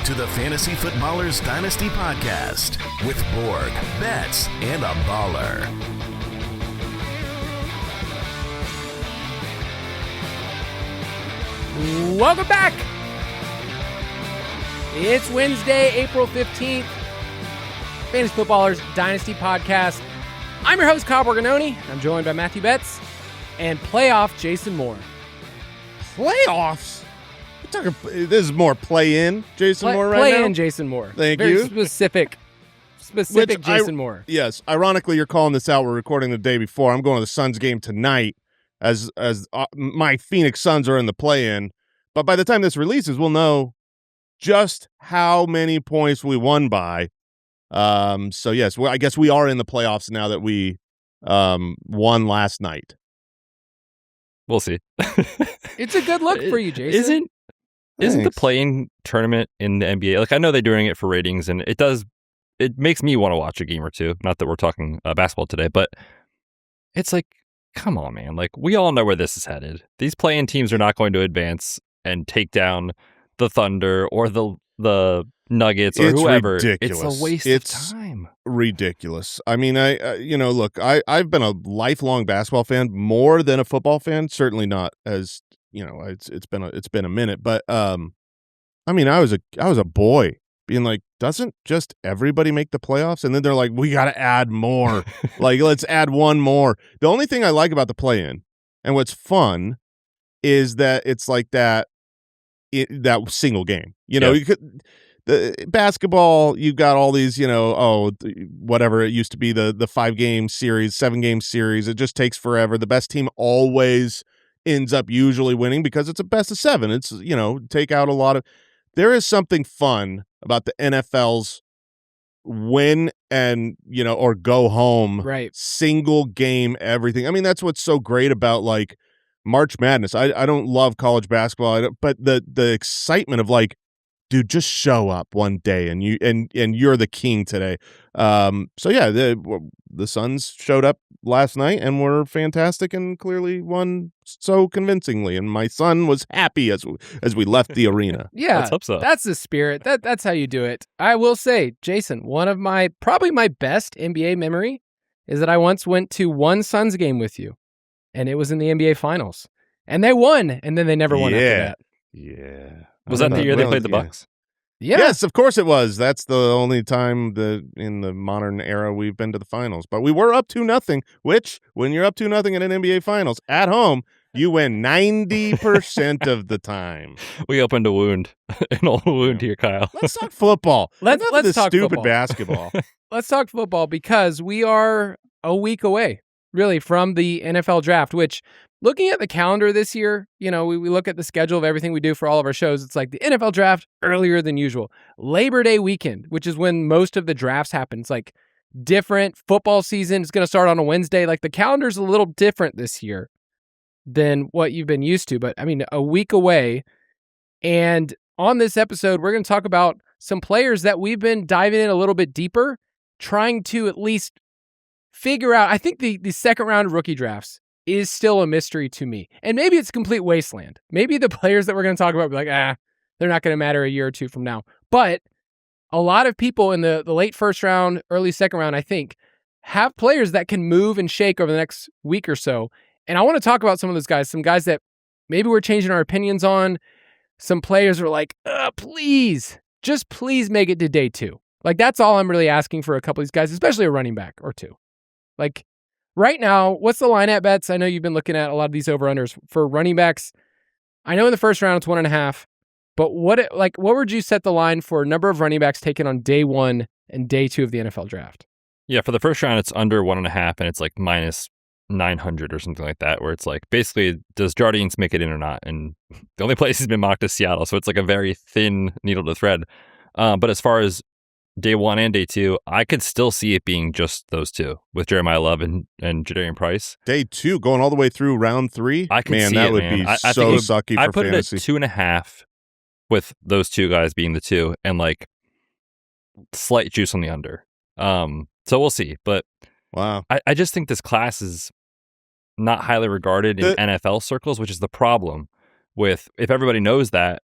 to the Fantasy Footballers Dynasty podcast with Borg, Betz, and a baller. Welcome back. It's Wednesday, April 15th. Fantasy Footballers Dynasty podcast. I'm your host, Kyle Borganoni. I'm joined by Matthew Betz and playoff Jason Moore. Playoffs? This is more play-in Jason Moore right now? Play-in Jason Moore. Thank Very you. Specific Jason Moore. Yes, ironically, you're calling this out. We're recording the day before. I'm going to the Suns game tonight as my Phoenix Suns are in the play-in. But by the time this releases, we'll know just how many points we won by. So, yes, I guess we are in the playoffs now that we won last night. We'll see. It's a good look for you, Jason. Isn't the play-in tournament in the NBA, like I know they're doing it for ratings, and it makes me want to watch a game or two. Not that we're talking basketball today, but it's like, come on, man. Like, we all know where this is headed. These play-in teams are not going to advance and take down the Thunder or the Nuggets or whoever. Ridiculous. It's a waste of time. Ridiculous. I mean, look, I've been a lifelong basketball fan more than a football fan. Certainly not as, it's been a minute, but I mean, I was a boy being like, doesn't just everybody make the playoffs? And then they're like, we got to add more. Like, let's add one more. The only thing I like about the play-in and what's fun is that it's like that single game. You could. The basketball, you've got all these, whatever it used to be, the 5-game series, 7-game series. It just takes forever. The best team always ends up usually winning because it's a best of 7. It's, take out a lot of. There is something fun about the NFL's win and, or go home, right? Single game, everything. I mean, that's what's so great about like March Madness. I don't love college basketball, but the excitement of like, dude, just show up one day and you're the king today. So yeah, the Suns showed up last night and were fantastic and clearly won so convincingly. And my son was happy as we left the arena. Yeah, let's hope so. That's the spirit. That's how you do it. I will say, Jason, one of probably my best NBA memory is that I once went to one Suns game with you, and it was in the NBA Finals, and they won, and then they never won after that. Yeah. Was that the year they played the Bucks? Yeah. Yes, of course it was. That's the only time in the modern era we've been to the finals. But we were up 2-0, which when you're up 2-0 in an NBA Finals at home, you win 90% of the time. We opened a wound, an old wound here, Kyle. Let's talk football. Let's talk stupid football. Basketball. Let's talk football because we are a week away, really, from the NFL draft, which, looking at the calendar this year, we look at the schedule of everything we do for all of our shows. It's like the NFL draft earlier than usual. Labor Day weekend, which is when most of the drafts happen. It's like different. Football season is going to start on a Wednesday. Like the calendar's a little different this year than what you've been used to. But I mean, a week away. And on this episode, we're going to talk about some players that we've been diving in a little bit deeper, trying to at least figure out. I think the second round of rookie drafts is still a mystery to me. And maybe it's complete wasteland. Maybe the players that we're going to talk about will be like, they're not going to matter a year or two from now. But a lot of people in the late first round, early second round, I think, have players that can move and shake over the next week or so. And I want to talk about some of those guys, some guys that maybe we're changing our opinions on. Some players are like, please make it to day 2. Like, that's all I'm really asking for a couple of these guys, especially a running back or two. Like, right now, what's the line at, Betz? I know you've been looking at a lot of these over-unders for running backs. I know in the first round it's 1.5, but what would you set the line for number of running backs taken on day 1 and day 2 of the NFL draft? Yeah, for the first round, it's under 1.5, and it's like minus 900 or something like that, where it's like, basically, does Jadarian make it in or not? And the only place he's been mocked is Seattle, so it's like a very thin needle to thread. But as far as day 1 and day 2, I could still see it being just those two with Jeremiah Love and Jadarian Price. Day 2, going all the way through round 3. I could see that it, would man. be I so think sucky I for put fantasy. it at 2.5 with those two guys being the 2 and like slight juice on the under. So we'll see. But wow, I just think this class is not highly regarded in NFL circles, which is the problem with, if everybody knows that,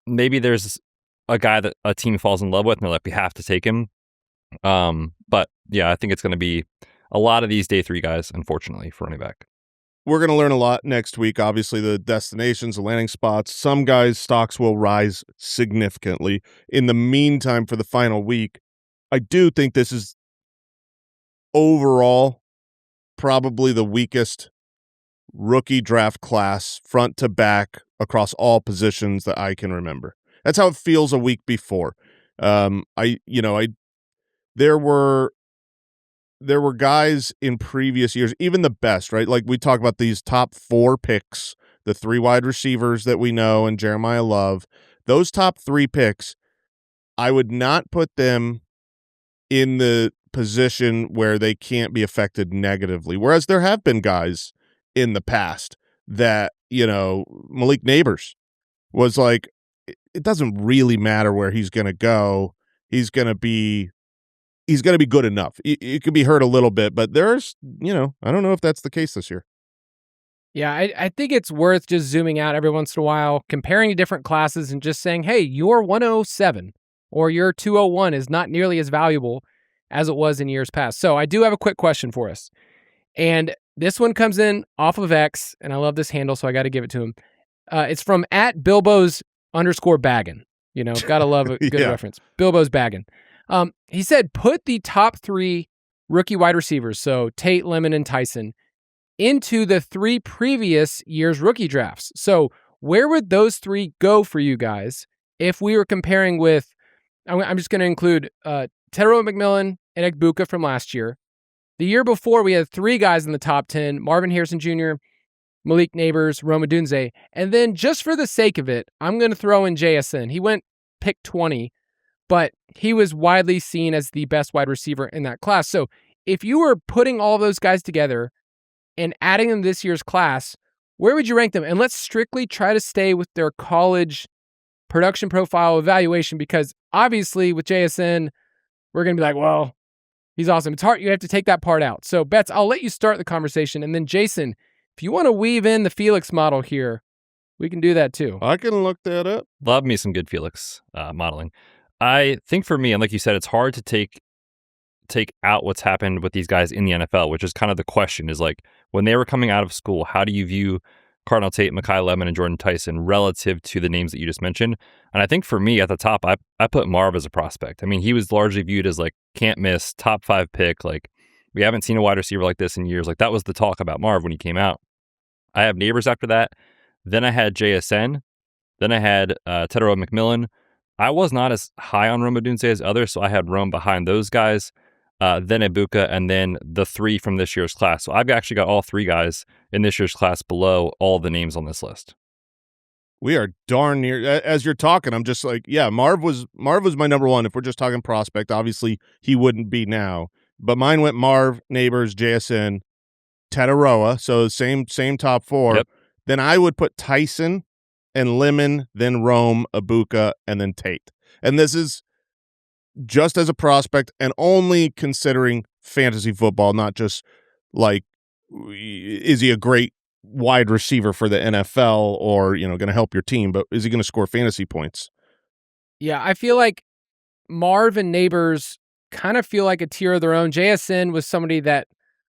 maybe there's a guy that a team falls in love with and they're like, we have to take him. But yeah, I think it's going to be a lot of these day 3 guys, unfortunately, for running back. We're going to learn a lot next week. Obviously, the destinations, the landing spots. Some guys' stocks will rise significantly. In the meantime, for the final week, I do think this is overall probably the weakest rookie draft class front to back across all positions that I can remember. That's how it feels a week before. There were guys in previous years, even the best, right? Like we talk about these top 4 picks, the 3 wide receivers that we know and Jeremiah Love. Those top 3 picks, I would not put them in the position where they can't be affected negatively. Whereas there have been guys in the past that, Malik Neighbors was like, it doesn't really matter where he's going to go. He's going to be good enough. It could be hurt a little bit, but there's, I don't know if that's the case this year. Yeah, I think it's worth just zooming out every once in a while, comparing to different classes and just saying, hey, your 107 or your 201 is not nearly as valuable as it was in years past. So I do have a quick question for us. And this one comes in off of X, and I love this handle, so I got to give it to him. It's from @Bilbo's_baggin. Gotta love a good reference. Bilbo's baggin. He said, put the top 3 rookie wide receivers, so Tate, Lemon, and Tyson, into the 3 previous years' rookie drafts. So where would those 3 go for you guys if we were comparing with, I'm just going to include Tetairoa McMillan and Egbuka from last year. The year before, we had 3 guys in the top 10, Marvin Harrison Jr., Malik Neighbors, Rome Odunze. And then just for the sake of it, I'm going to throw in JSN. He went pick 20, but he was widely seen as the best wide receiver in that class. So if you were putting all those guys together and adding them to this year's class, where would you rank them? And let's strictly try to stay with their college production profile evaluation, because obviously with JSN, we're going to be like, well, he's awesome. It's hard. You have to take that part out. So Betz, I'll let you start the conversation. And then Jason, if you want to weave in the Felix model here, we can do that too. I can look that up. Love me some good Felix modeling. I think for me, and like you said, it's hard to take out what's happened with these guys in the NFL, which is kind of the question, is like, when they were coming out of school, how do you view Cardinal Tate, Mekhi Lemon, and Jordan Tyson relative to the names that you just mentioned? And I think for me at the top, I put Marv as a prospect. I mean, he was largely viewed as like can't miss, top 5 pick. Like, we haven't seen a wide receiver like this in years. Like, that was the talk about Marv when he came out. I have Neighbors after that. Then I had JSN. Then I had Tetairoa McMillan. I was not as high on Rome Odunze as others, so I had Rome behind those guys. Then Egbuka, and then the 3 from this year's class. So I've actually got all 3 guys in this year's class below all the names on this list. We are darn near. As you're talking, I'm just like, yeah, Marv was my number 1. If we're just talking prospect, obviously he wouldn't be now. But mine went Marv, Neighbors, JSN, Tetairoa, so same top 4. Yep. Then I would put Tyson and Lemon, then Rome, Egbuka, and then Tate. And this is just as a prospect and only considering fantasy football, not just like, is he a great wide receiver for the NFL or, going to help your team, but is he going to score fantasy points? Yeah, I feel like Marv and Neighbors kind of feel like a tier of their own. JSN was somebody that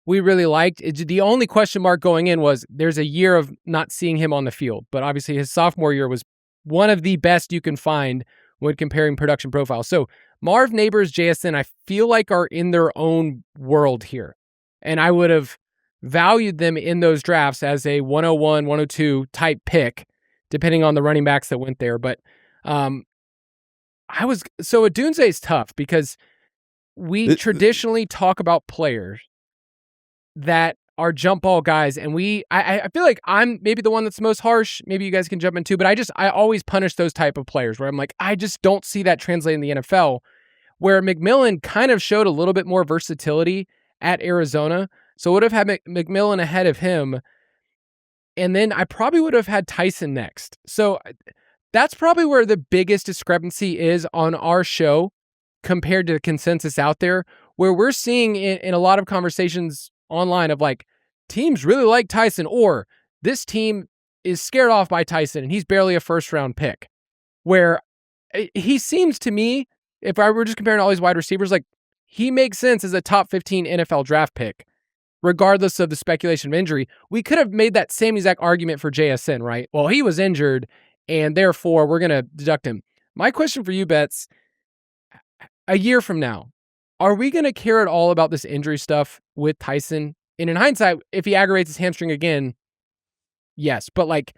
we really liked. The only question mark going in was there's a year of not seeing him on the field, but obviously his sophomore year was one of the best you can find when comparing production profiles. So Marv, Neighbors, JSN, I feel like are in their own world here. And I would have valued them in those drafts as a 101, 102 type pick, depending on the running backs that went there. But Odunze is tough because we traditionally talk about players that are jump ball guys, and I feel like I'm maybe the one that's the most harsh. Maybe you guys can jump in too, but I always punish those type of players where I'm like, I just don't see that translate in the NFL, where McMillan kind of showed a little bit more versatility at Arizona. So I would have had McMillan ahead of him, and then I probably would have had Tyson next. So that's probably where the biggest discrepancy is on our show compared to the consensus out there, where we're seeing in a lot of conversations online of like, teams really like Tyson, or this team is scared off by Tyson and he's barely a first round pick. Where he seems to me, if I were just comparing all these wide receivers, like he makes sense as a top 15 NFL draft pick, regardless of the speculation of injury. We could have made that same exact argument for JSN, right? Well, he was injured, and therefore we're going to deduct him. My question for you, Betz, a year from now, are we going to care at all about this injury stuff with Tyson? And in hindsight, if he aggravates his hamstring again, yes. But like,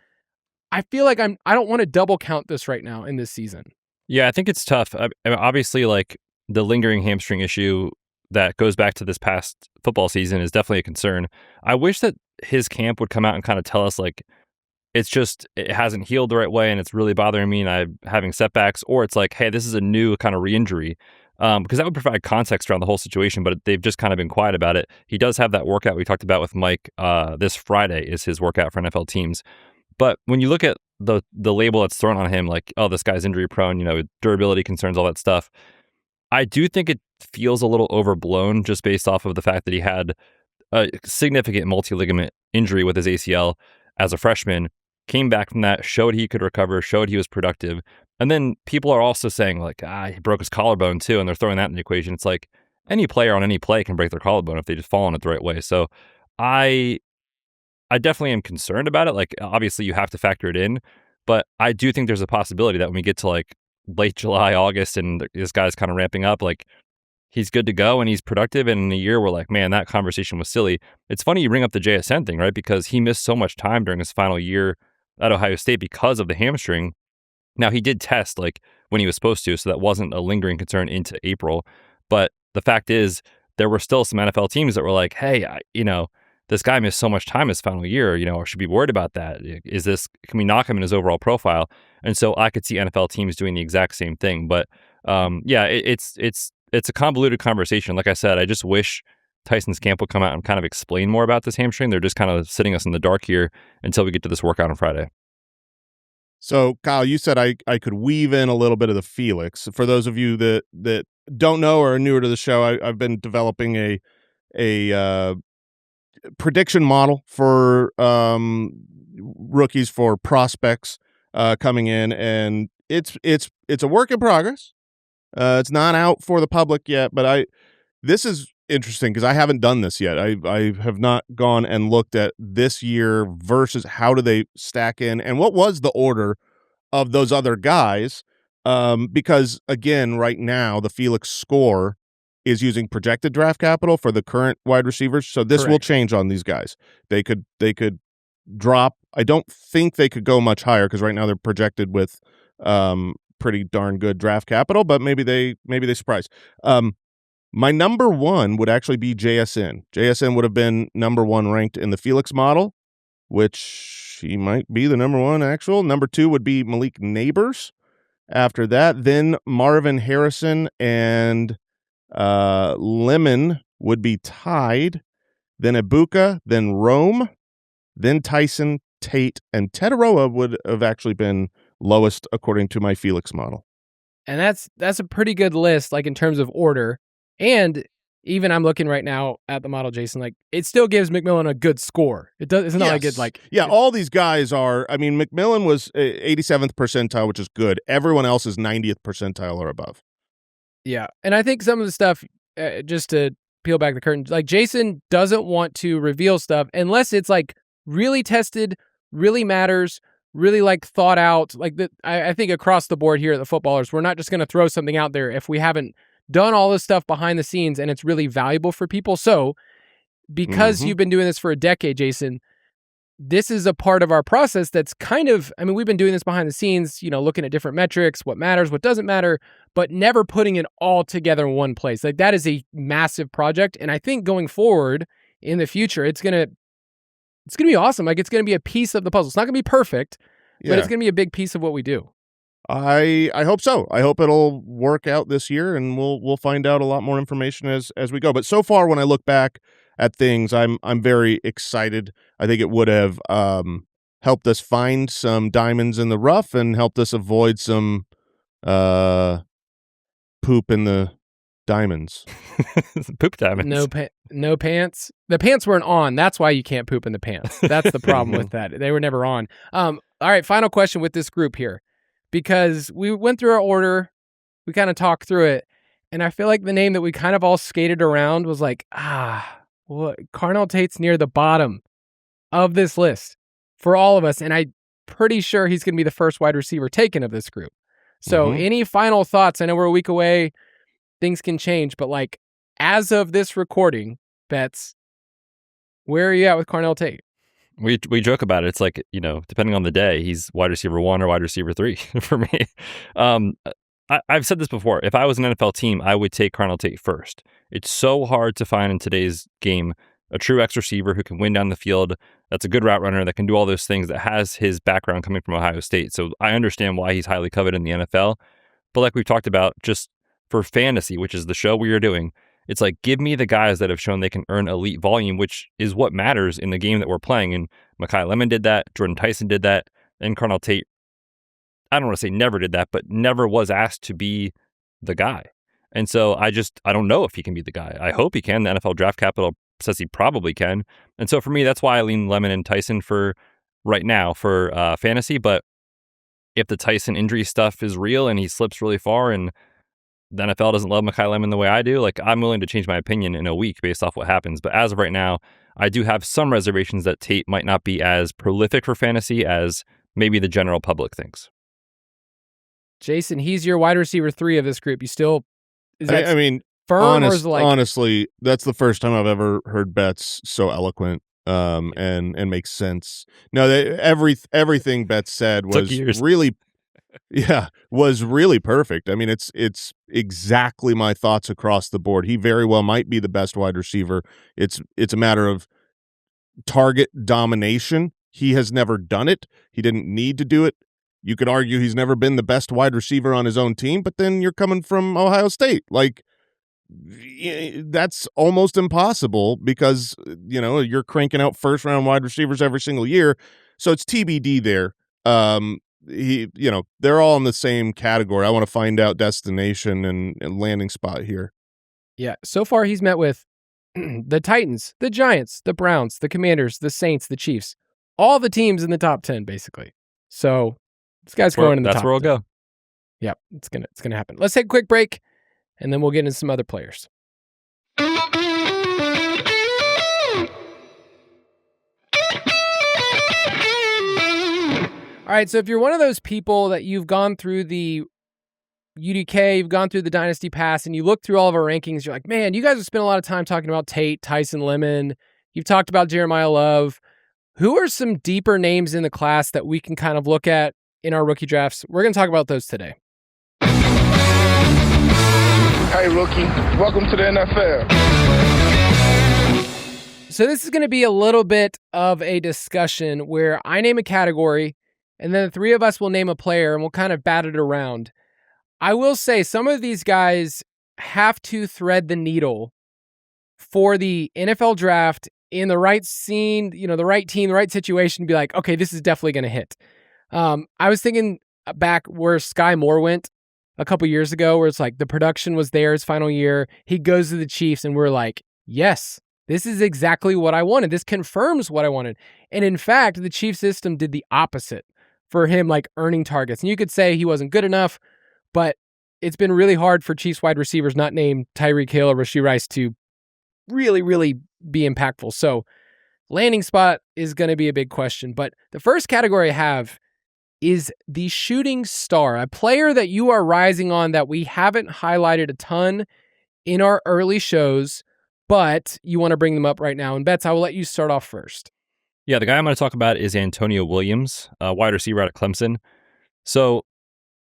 I feel like I don't want to double count this right now in this season. Yeah, I think it's tough. I mean, obviously, like the lingering hamstring issue that goes back to this past football season is definitely a concern. I wish that his camp would come out and kind of tell us like, it hasn't healed the right way and it's really bothering me and I'm having setbacks, or it's like, hey, this is a new kind of re-injury. Because that would provide context around the whole situation, but they've just kind of been quiet about it. He does have that workout we talked about with Mike. This Friday is his workout for NFL teams. But when you look at the label that's thrown on him, like, oh, this guy's injury prone, durability concerns, all that stuff, I do think it feels a little overblown just based off of the fact that he had a significant multi-ligament injury with his ACL as a freshman, came back from that, showed he could recover, showed he was productive. And then people are also saying like, he broke his collarbone too, and they're throwing that in the equation. It's like any player on any play can break their collarbone if they just fall on it the right way. So I definitely am concerned about it. Like, obviously you have to factor it in, but I do think there's a possibility that when we get to like late July, August, and this guy's kind of ramping up, like he's good to go and he's productive. And in a year, we're like, man, that conversation was silly. It's funny you bring up the JSN thing, right? Because he missed so much time during his final year at Ohio State because of the hamstring. Now, he did test like when he was supposed to, so that wasn't a lingering concern into April. But the fact is, there were still some NFL teams that were like, hey, this guy missed so much time his final year, or should be worried about that. Can we knock him in his overall profile? And so I could see NFL teams doing the exact same thing. But it's a convoluted conversation. Like I said, I just wish Tyson's camp would come out and kind of explain more about this hamstring. They're just kind of sitting us in the dark here until we get to this workout on Friday. So, Kyle, you said I could weave in a little bit of the Felix. For those of you that don't know or are newer to the show, I've been developing a prediction model for rookies, for prospects coming in, and it's a work in progress. It's not out for the public yet, but this is interesting because I haven't done this yet. I have not gone and looked at this year versus how do they stack in and what was the order of those other guys. Because again, right now the Felix score is using projected draft capital for the current wide receivers. So this will change on these guys. They could drop. I don't think they could go much higher because right now they're projected with pretty darn good draft capital, but maybe they surprise. My number one would actually be JSN. JSN would have been number one ranked in the Felix model, which he might be the number one actual. Number two would be Malik Neighbors. After that, then Marvin Harrison and Lemon would be tied. Then Ibuka, then Rome, then Tyson, Tate, and Tetaroa would have actually been lowest according to my Felix model. And that's a pretty good list, like in terms of order. And even I'm looking right now at the model, Jason, like it still gives McMillan a good score. It's not like it like... Yeah, all these guys are... I mean, McMillan was 87th percentile, which is good. Everyone else is 90th percentile or above. Yeah, and I think some of the stuff, just to peel back the curtain, like Jason doesn't want to reveal stuff unless it's like really tested, really matters, really like thought out. Like I think across the board here at the Footballers, we're not just going to throw something out there if we haven't done all this stuff behind the scenes and it's really valuable for people. So because you've been doing this for a decade, Jason, this is a part of our process that's kind of, I mean, we've been doing this behind the scenes, looking at different metrics, what matters, what doesn't matter, but never putting it all together in one place. Like that is a massive project. And I think going forward in the future, it's going to be awesome. Like it's going to be a piece of the puzzle. It's not going to be perfect, but it's going to be a big piece of what we do. I hope so. I hope it'll work out this year, and we'll find out a lot more information as we go. But so far, when I look back at things, I'm very excited. I think it would have helped us find some diamonds in the rough and helped us avoid some poop in the diamonds. Poop diamonds. No pants. The pants weren't on. That's why you can't poop in the pants. That's the problem with that. They were never on. All right, final question with this group here. because we went through our order, we kind of talked through it, and I feel like the name that we kind of all skated around was like, Carnell Tate's near the bottom of this list for all of us, and I'm pretty sure he's going to be the first wide receiver taken of this group. So any final thoughts? I know we're a week away, things can change, but like as of this recording, Betz, where are you at with Carnell Tate? We joke about it. It's like, depending on the day, he's wide receiver 1 or wide receiver 3 for me. I've said this before. If I was an NFL team, I would take Carnell Tate first. It's so hard to find in today's game a true X receiver who can win down the field, that's a good route runner, that can do all those things, that has his background coming from Ohio State. So I understand why he's highly coveted in the NFL. But like we've talked about, just for fantasy, which is the show we are doing, it's like, give me the guys that have shown they can earn elite volume, which is what matters in the game that we're playing. And Makai Lemon did that, Jordan Tyson did that, and Carnell Tate, I don't want to say never did that, but never was asked to be the guy. And so I don't know if he can be the guy. I hope he can. The NFL draft capital says he probably can. And so for me, that's why I lean Lemon and Tyson for right now for fantasy. But if the Tyson injury stuff is real and he slips really far and the NFL doesn't love Makai Lemon the way I do, like, I'm willing to change my opinion in a week based off what happens. But as of right now, I do have some reservations that Tate might not be as prolific for fantasy as maybe the general public thinks. Jason, he's your wide receiver 3 of this group. You still, is that firm, or is it like... honestly, that's the first time I've ever heard Betz so eloquent and makes sense. No, everything Betz said was really, was really perfect. I mean, it's exactly my thoughts across the board. He very well might be the best wide receiver. It's a matter of target domination. He has never done it. He didn't need to do it. You could argue he's never been the best wide receiver on his own team, but then you're coming from Ohio State. Like, that's almost impossible because, you're cranking out first-round wide receivers every single year. So it's TBD there. They're all in the same category. I want to find out destination and landing spot here. Yeah, so far he's met with the Titans, the Giants, the Browns, the Commanders, the Saints, the Chiefs. All the teams in the top 10, basically. So... this guy's going in the top. That's where we'll go. Yeah, it's gonna happen. Let's take a quick break, and then we'll get into some other players. All right, so if you're one of those people that you've gone through the UDK, you've gone through the Dynasty Pass, and you look through all of our rankings, you're like, man, you guys have spent a lot of time talking about Tate, Tyson, Lemon. You've talked about Jeremiah Love. Who are some deeper names in the class that we can kind of look at in our rookie drafts? We're going to talk about those today. Hey, rookie. Welcome to the NFL. So this is going to be a little bit of a discussion where I name a category, and then the three of us will name a player, and we'll kind of bat it around. I will say some of these guys have to thread the needle for the NFL draft in the right scene, the right team, the right situation to be like, okay, this is definitely going to hit. I was thinking back where Sky Moore went a couple years ago, where it's like the production was there his final year. He goes to the Chiefs, and we're like, yes, this is exactly what I wanted. This confirms what I wanted. And in fact, the Chiefs system did the opposite for him, like earning targets. And you could say he wasn't good enough, but it's been really hard for Chiefs wide receivers not named Tyreek Hill or Rashee Rice to really, really be impactful. So landing spot is going to be a big question. But the first category I have is the shooting star, a player that you are rising on that we haven't highlighted a ton in our early shows, but you want to bring them up right now. And Betz, I will let you start off first. Yeah, the guy I'm going to talk about is Antonio Williams, a wide receiver out of Clemson. So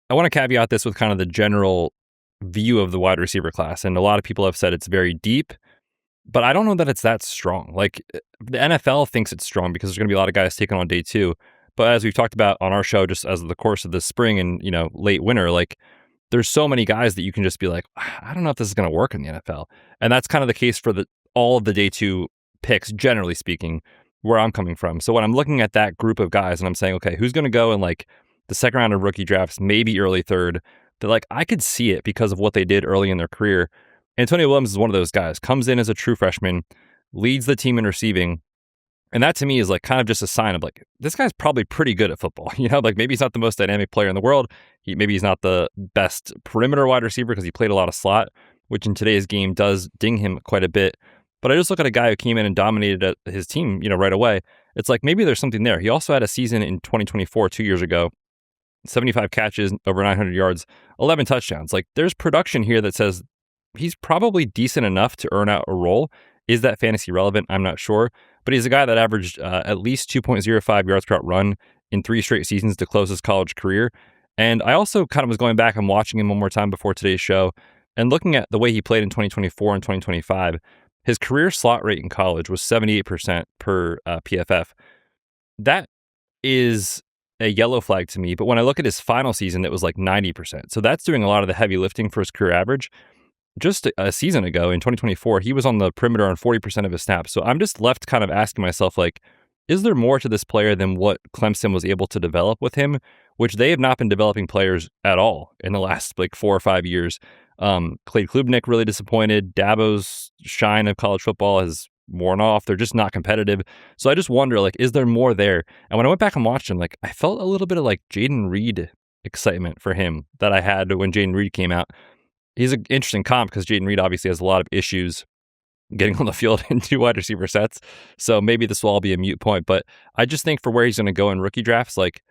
I want to caveat this with kind of the general view of the wide receiver class. And a lot of people have said it's very deep, but I don't know that it's that strong. Like, the NFL thinks it's strong because there's going to be a lot of guys taken on day 2. But as we've talked about on our show, just as the course of the spring and, late winter, like, there's so many guys that you can just be like, I don't know if this is going to work in the NFL. And that's kind of the case for all of the day 2 picks, generally speaking, where I'm coming from. So when I'm looking at that group of guys and I'm saying, okay, who's going to go in like the second round of rookie drafts, maybe early third, that like I could see it because of what they did early in their career. Antonio Williams is one of those guys, comes in as a true freshman, leads the team in receiving, And that to me is like kind of just a sign of like, this guy's probably pretty good at football. Like maybe he's not the most dynamic player in the world. Maybe he's not the best perimeter wide receiver because he played a lot of slot, which in today's game does ding him quite a bit. But I just look at a guy who came in and dominated his team, right away. It's like maybe there's something there. He also had a season in 2024, 2 years ago, 75 catches, over 900 yards, 11 touchdowns. Like there's production here that says he's probably decent enough to earn out a role. Is that fantasy relevant? I'm not sure. But he's a guy that averaged at least 2.05 yards per route run in 3 straight seasons to close his college career. And I also kind of was going back and watching him one more time before today's show and looking at the way he played in 2024 and 2025. His career slot rate in college was 78% per PFF. That is a yellow flag to me. But when I look at his final season, it was like 90%. So that's doing a lot of the heavy lifting for his career average. Just a season ago in 2024, he was on the perimeter on 40% of his snaps. So I'm just left kind of asking myself, like, is there more to this player than what Clemson was able to develop with him, which they have not been developing players at all in the last like 4 or 5 years. Clay Klubnik really disappointed. Dabo's shine of college football has worn off. They're just not competitive. So I just wonder, like, is there more there? And when I went back and watched him, like, I felt a little bit of like Jayden Reed excitement for him that I had when Jayden Reed came out. He's an interesting comp because Jayden Reed obviously has a lot of issues getting on the field in 2 wide receiver sets. So maybe this will all be a moot point. But I just think for where he's going to go in rookie drafts, like,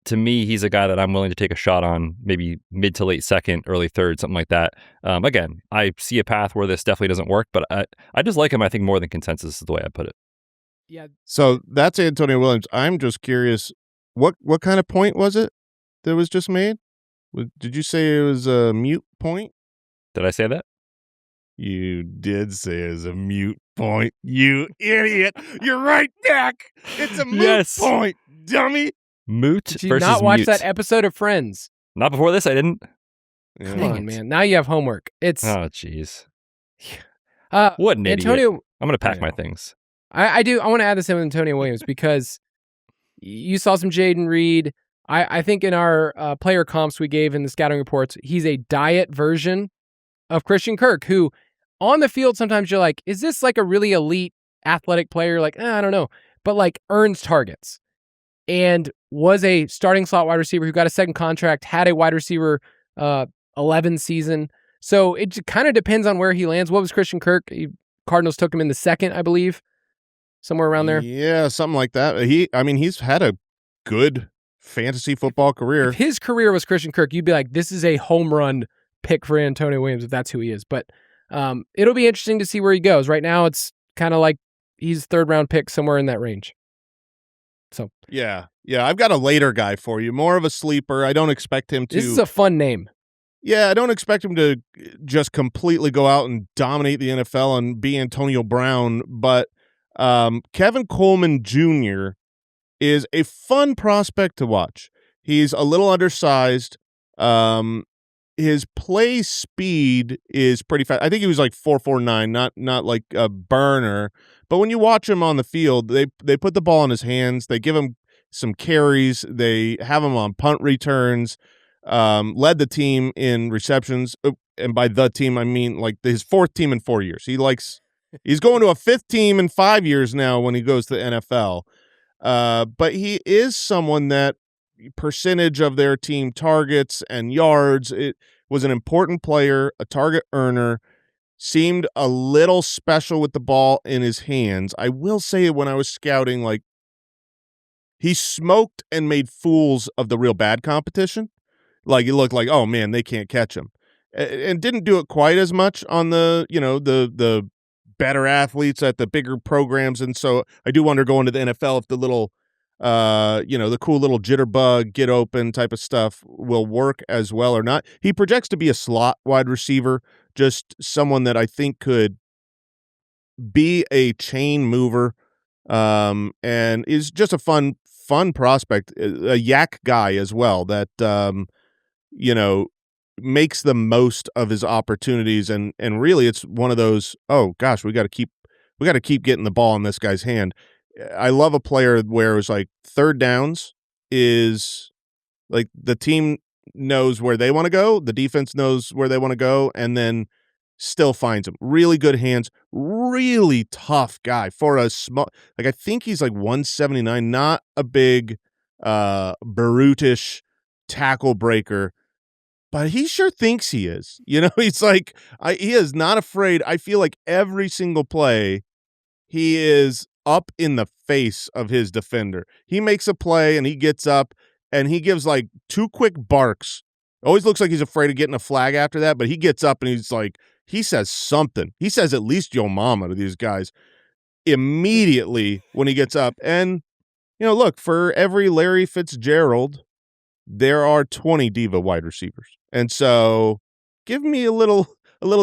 to me, he's a guy that I'm willing to take a shot on, maybe mid to late second, early third, something like that. Again, I see a path where this definitely doesn't work, but I just like him, I think, more than consensus is the way I put it. Yeah. So that's Antonio Williams. I'm just curious, what kind of point was it that was just made? Did you say it was a mute point? Did I say that? You did say it was a mute point, you idiot. You're right, Dak. It's a moot point, dummy. Moot Did you versus not watch mute. that episode of Friends? Not before this, I didn't. Come on, man. Now you have homework. It's Oh, jeez. what an idiot. Antonio. I'm going to pack my things. I do. I want to add this in with Antonio Williams because you saw some Jayden Reed. I think in our player comps we gave in the scouting reports, he's a diet version of Christian Kirk, who on the field sometimes you're like, is this like a really elite athletic player? Like, I don't know, but like earns targets and was a starting slot wide receiver who got a second contract, had a wide receiver 11 season. So it kind of depends on where he lands. What was Christian Kirk? Cardinals took him in the second, I believe, somewhere around there. Yeah, something like that. He's had a good fantasy football career. If his career was Christian Kirk, you'd be like, this is a home run pick for Antonio Williams if that's who he is. But it'll be interesting to see where he goes. Right now, it's kind of like he's 3rd round pick somewhere in that range. So yeah, I've got a later guy for you, more of a sleeper. I don't expect him to. This is a fun name. Yeah, I don't expect him to just completely go out and dominate the NFL and be Antonio Brown, but Kevin Coleman Jr. is a fun prospect to watch. He's a little undersized. His play speed is pretty fast. I think he was like 4.49, not like a burner. But when you watch him on the field, they put the ball in his hands. They give him some carries. They have him on punt returns. Led the team in receptions. And by the team, I mean like his 4th team in 4 years. He's going to a 5th team in 5 years now when he goes to the NFL. But he is someone that percentage of their team targets and yards, it was an important player, a target earner, seemed a little special with the ball in his hands. I will say when I was scouting, like, he smoked and made fools of the real bad competition. Like, it looked like, oh man, they can't catch him, and didn't do it quite as much on the the better athletes at the bigger programs. And so I do wonder going to the NFL if the little the cool little jitterbug, get open type of stuff will work as well or not. He projects to be a slot wide receiver, just someone that I think could be a chain mover, and is just a fun prospect, a yak guy as well that, makes the most of his opportunities. And really it's one of those, oh gosh, we got to keep getting the ball in this guy's hand. I love a player where it was like 3rd downs is like the team knows where they want to go, the defense knows where they want to go, and then still finds him. Really good hands, really tough guy for a small, like I think he's like 179, not a big brutish tackle breaker, but he sure thinks he is. He's like, he is not afraid. I feel like every single play he is up in the face of his defender. He makes a play and he gets up and he gives like 2 quick barks. Always looks like he's afraid of getting a flag after that, but he gets up and he's like, he says something. He says at least yo mama to these guys immediately when he gets up. And, look, for every Larry Fitzgerald, there are 20 diva wide receivers. And so give me a little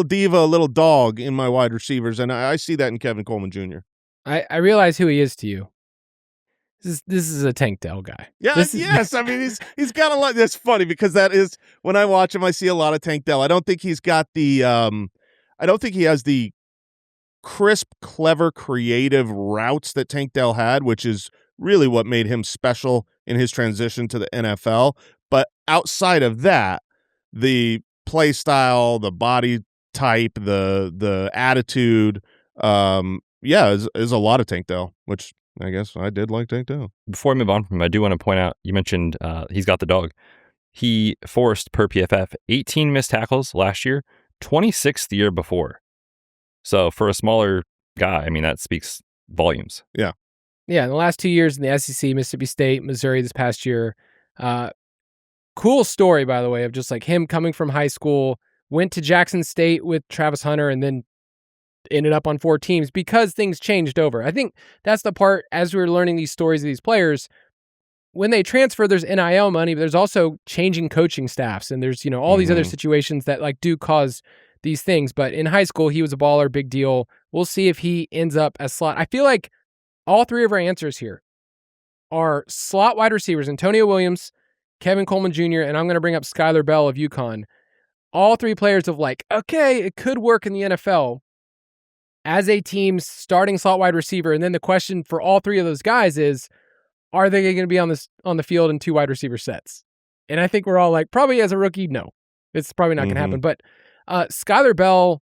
diva, a little dog in my wide receivers. And I see that in Kevin Coleman Jr. I realize who he is to you. This is a Tank Dell guy. Yeah, yes. I mean, he's got a lot. That's funny because that is, when I watch him, I see a lot of Tank Dell. I don't think he's got the, I don't think he has the crisp, clever, creative routes that Tank Dell had, which is really what made him special in his transition to the NFL. But outside of that, the play style, the body type, the attitude, is a lot of Tank Dell, which I guess I did like Tank Dell. Before I move on from him, I do want to point out, you mentioned he's got the dog. He forced, per PFF, 18 missed tackles last year, 26 the year before. So for a smaller guy, I mean, that speaks volumes. Yeah. Yeah, in the last 2 years in the SEC, Mississippi State, Missouri this past year. Cool story, by the way, of just like him coming from high school, went to Jackson State with Travis Hunter, and then ended up on 4 teams because things changed over. I think that's the part, as we were learning these stories of these players, when they transfer, there's NIL money, but there's also changing coaching staffs, and there's, all these other situations that like do cause these things. But in high school, he was a baller, big deal. We'll see if he ends up as slot. I feel like all 3 of our answers here are slot wide receivers: Antonio Williams, Kevin Coleman Jr., and I'm going to bring up Skyler Bell of UConn. All 3 players of like, okay, it could work in the NFL as a team's starting slot wide receiver. And then the question for all 3 of those guys is, are they going to be on the field in 2 wide receiver sets? And I think we're all like, probably as a rookie, no. It's probably not going to happen. But Skyler Bell,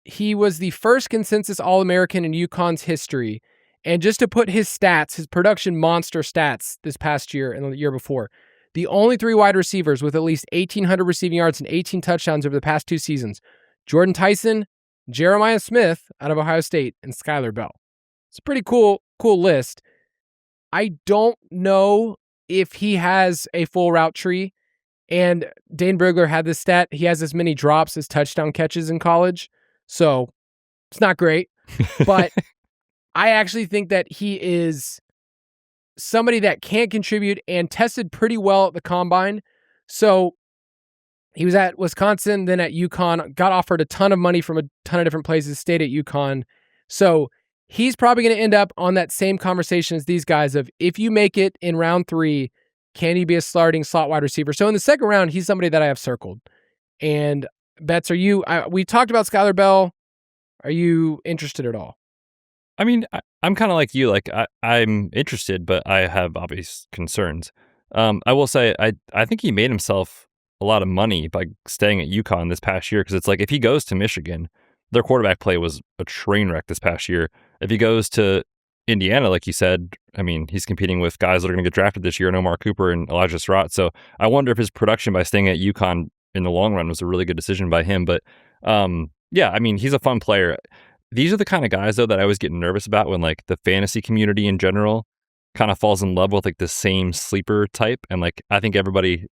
he was the first consensus All-American in UConn's history. And just to put his stats, his production monster stats this past year and the year before, the only 3 wide receivers with at least 1,800 receiving yards and 18 touchdowns over the past 2 seasons: Jordan Tyson, Jeremiah Smith out of Ohio State, and Skyler Bell. It's a pretty cool list. I don't know if he has a full route tree, and Dane Brugler had this stat. He has as many drops as touchdown catches in college, so it's not great. But I actually think that he is somebody that can contribute and tested pretty well at the combine. So he was at Wisconsin, then at UConn, got offered a ton of money from a ton of different places, stayed at UConn. So he's probably going to end up on that same conversation as these guys of, if you make it in round 3, can he be a starting slot wide receiver? So in the second round, he's somebody that I have circled. And Betz, we talked about Skyler Bell. Are you interested at all? I mean, I'm kind of like you. Like I'm interested, but I have obvious concerns. I will say, I think he made himself a lot of money by staying at UConn this past year, because it's like, if he goes to Michigan, their quarterback play was a train wreck this past year. If he goes to Indiana, like you said, I mean, he's competing with guys that are going to get drafted this year, and Omar Cooper and Elijah Surratt. So I wonder if his production by staying at UConn in the long run was a really good decision by him. But yeah, I mean, he's a fun player. These are the kind of guys, though, that I always get nervous about when like the fantasy community in general kind of falls in love with like the same sleeper type. And like, I think everybody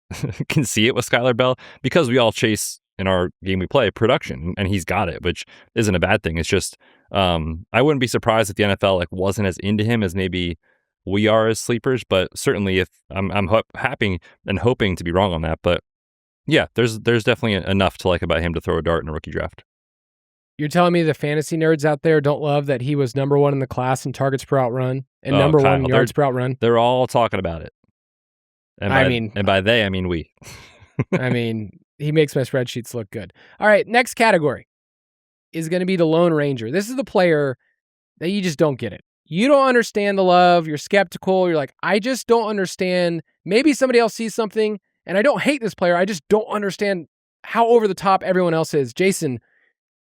can see it with Skyler Bell, because we all chase in our game we play production, and he's got it, which isn't a bad thing. It's just, I wouldn't be surprised if the NFL like wasn't as into him as maybe we are as sleepers, but certainly if I'm happy and hoping to be wrong on that. But yeah, there's definitely enough to like about him to throw a dart in a rookie draft. You're telling me the fantasy nerds out there don't love that he was number 1 in the class in targets per out run and number 1 in yards per out run? They're all talking about it. And by they, I mean we. I mean, he makes my spreadsheets look good. All right, next category is going to be the Lone Ranger. This is the player that you just don't get it. You don't understand the love. You're skeptical. You're like, I just don't understand. Maybe somebody else sees something, and I don't hate this player. I just don't understand how over the top everyone else is. Jason,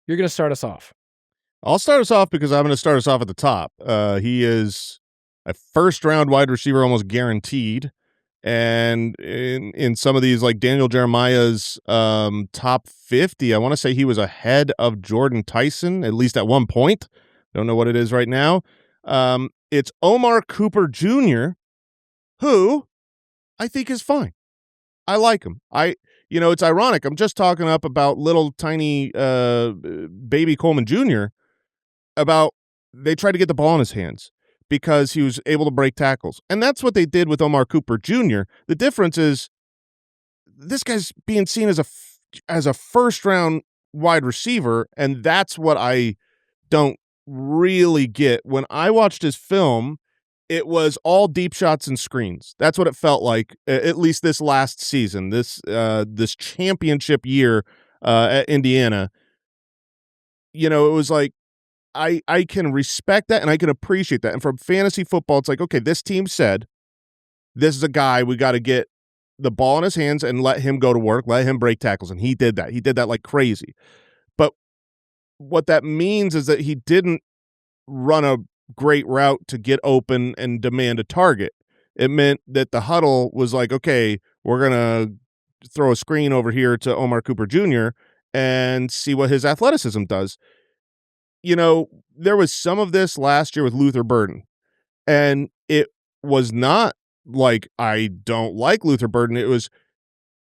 you're going to start us off. I'll start us off because I'm going to start us off at the top. He is a first-round wide receiver, almost guaranteed. And in some of these, like Daniel Jeremiah's top 50, I want to say he was ahead of Jordan Tyson, at least at one point. Don't know what it is right now. It's Omar Cooper Jr., who I think is fine. I like him. It's ironic. I'm just talking up about little tiny baby Coleman Jr. about they tried to get the ball in his hands because he was able to break tackles. And that's what they did with Omar Cooper Jr. The difference is this guy's being seen as a first-round wide receiver, and that's what I don't really get. When I watched his film, it was all deep shots and screens. That's what it felt like, at least this last season, this championship year at Indiana. It was like, I can respect that and I can appreciate that. And from fantasy football, it's like, okay, this team said, this is a guy we got to get the ball in his hands and let him go to work, let him break tackles. And he did that. He did that like crazy. But what that means is that he didn't run a great route to get open and demand a target. It meant that the huddle was like, okay, we're going to throw a screen over here to Omar Cooper Jr. and see what his athleticism does. There was some of this last year with Luther Burden, and it was not like I don't like Luther Burden. It was,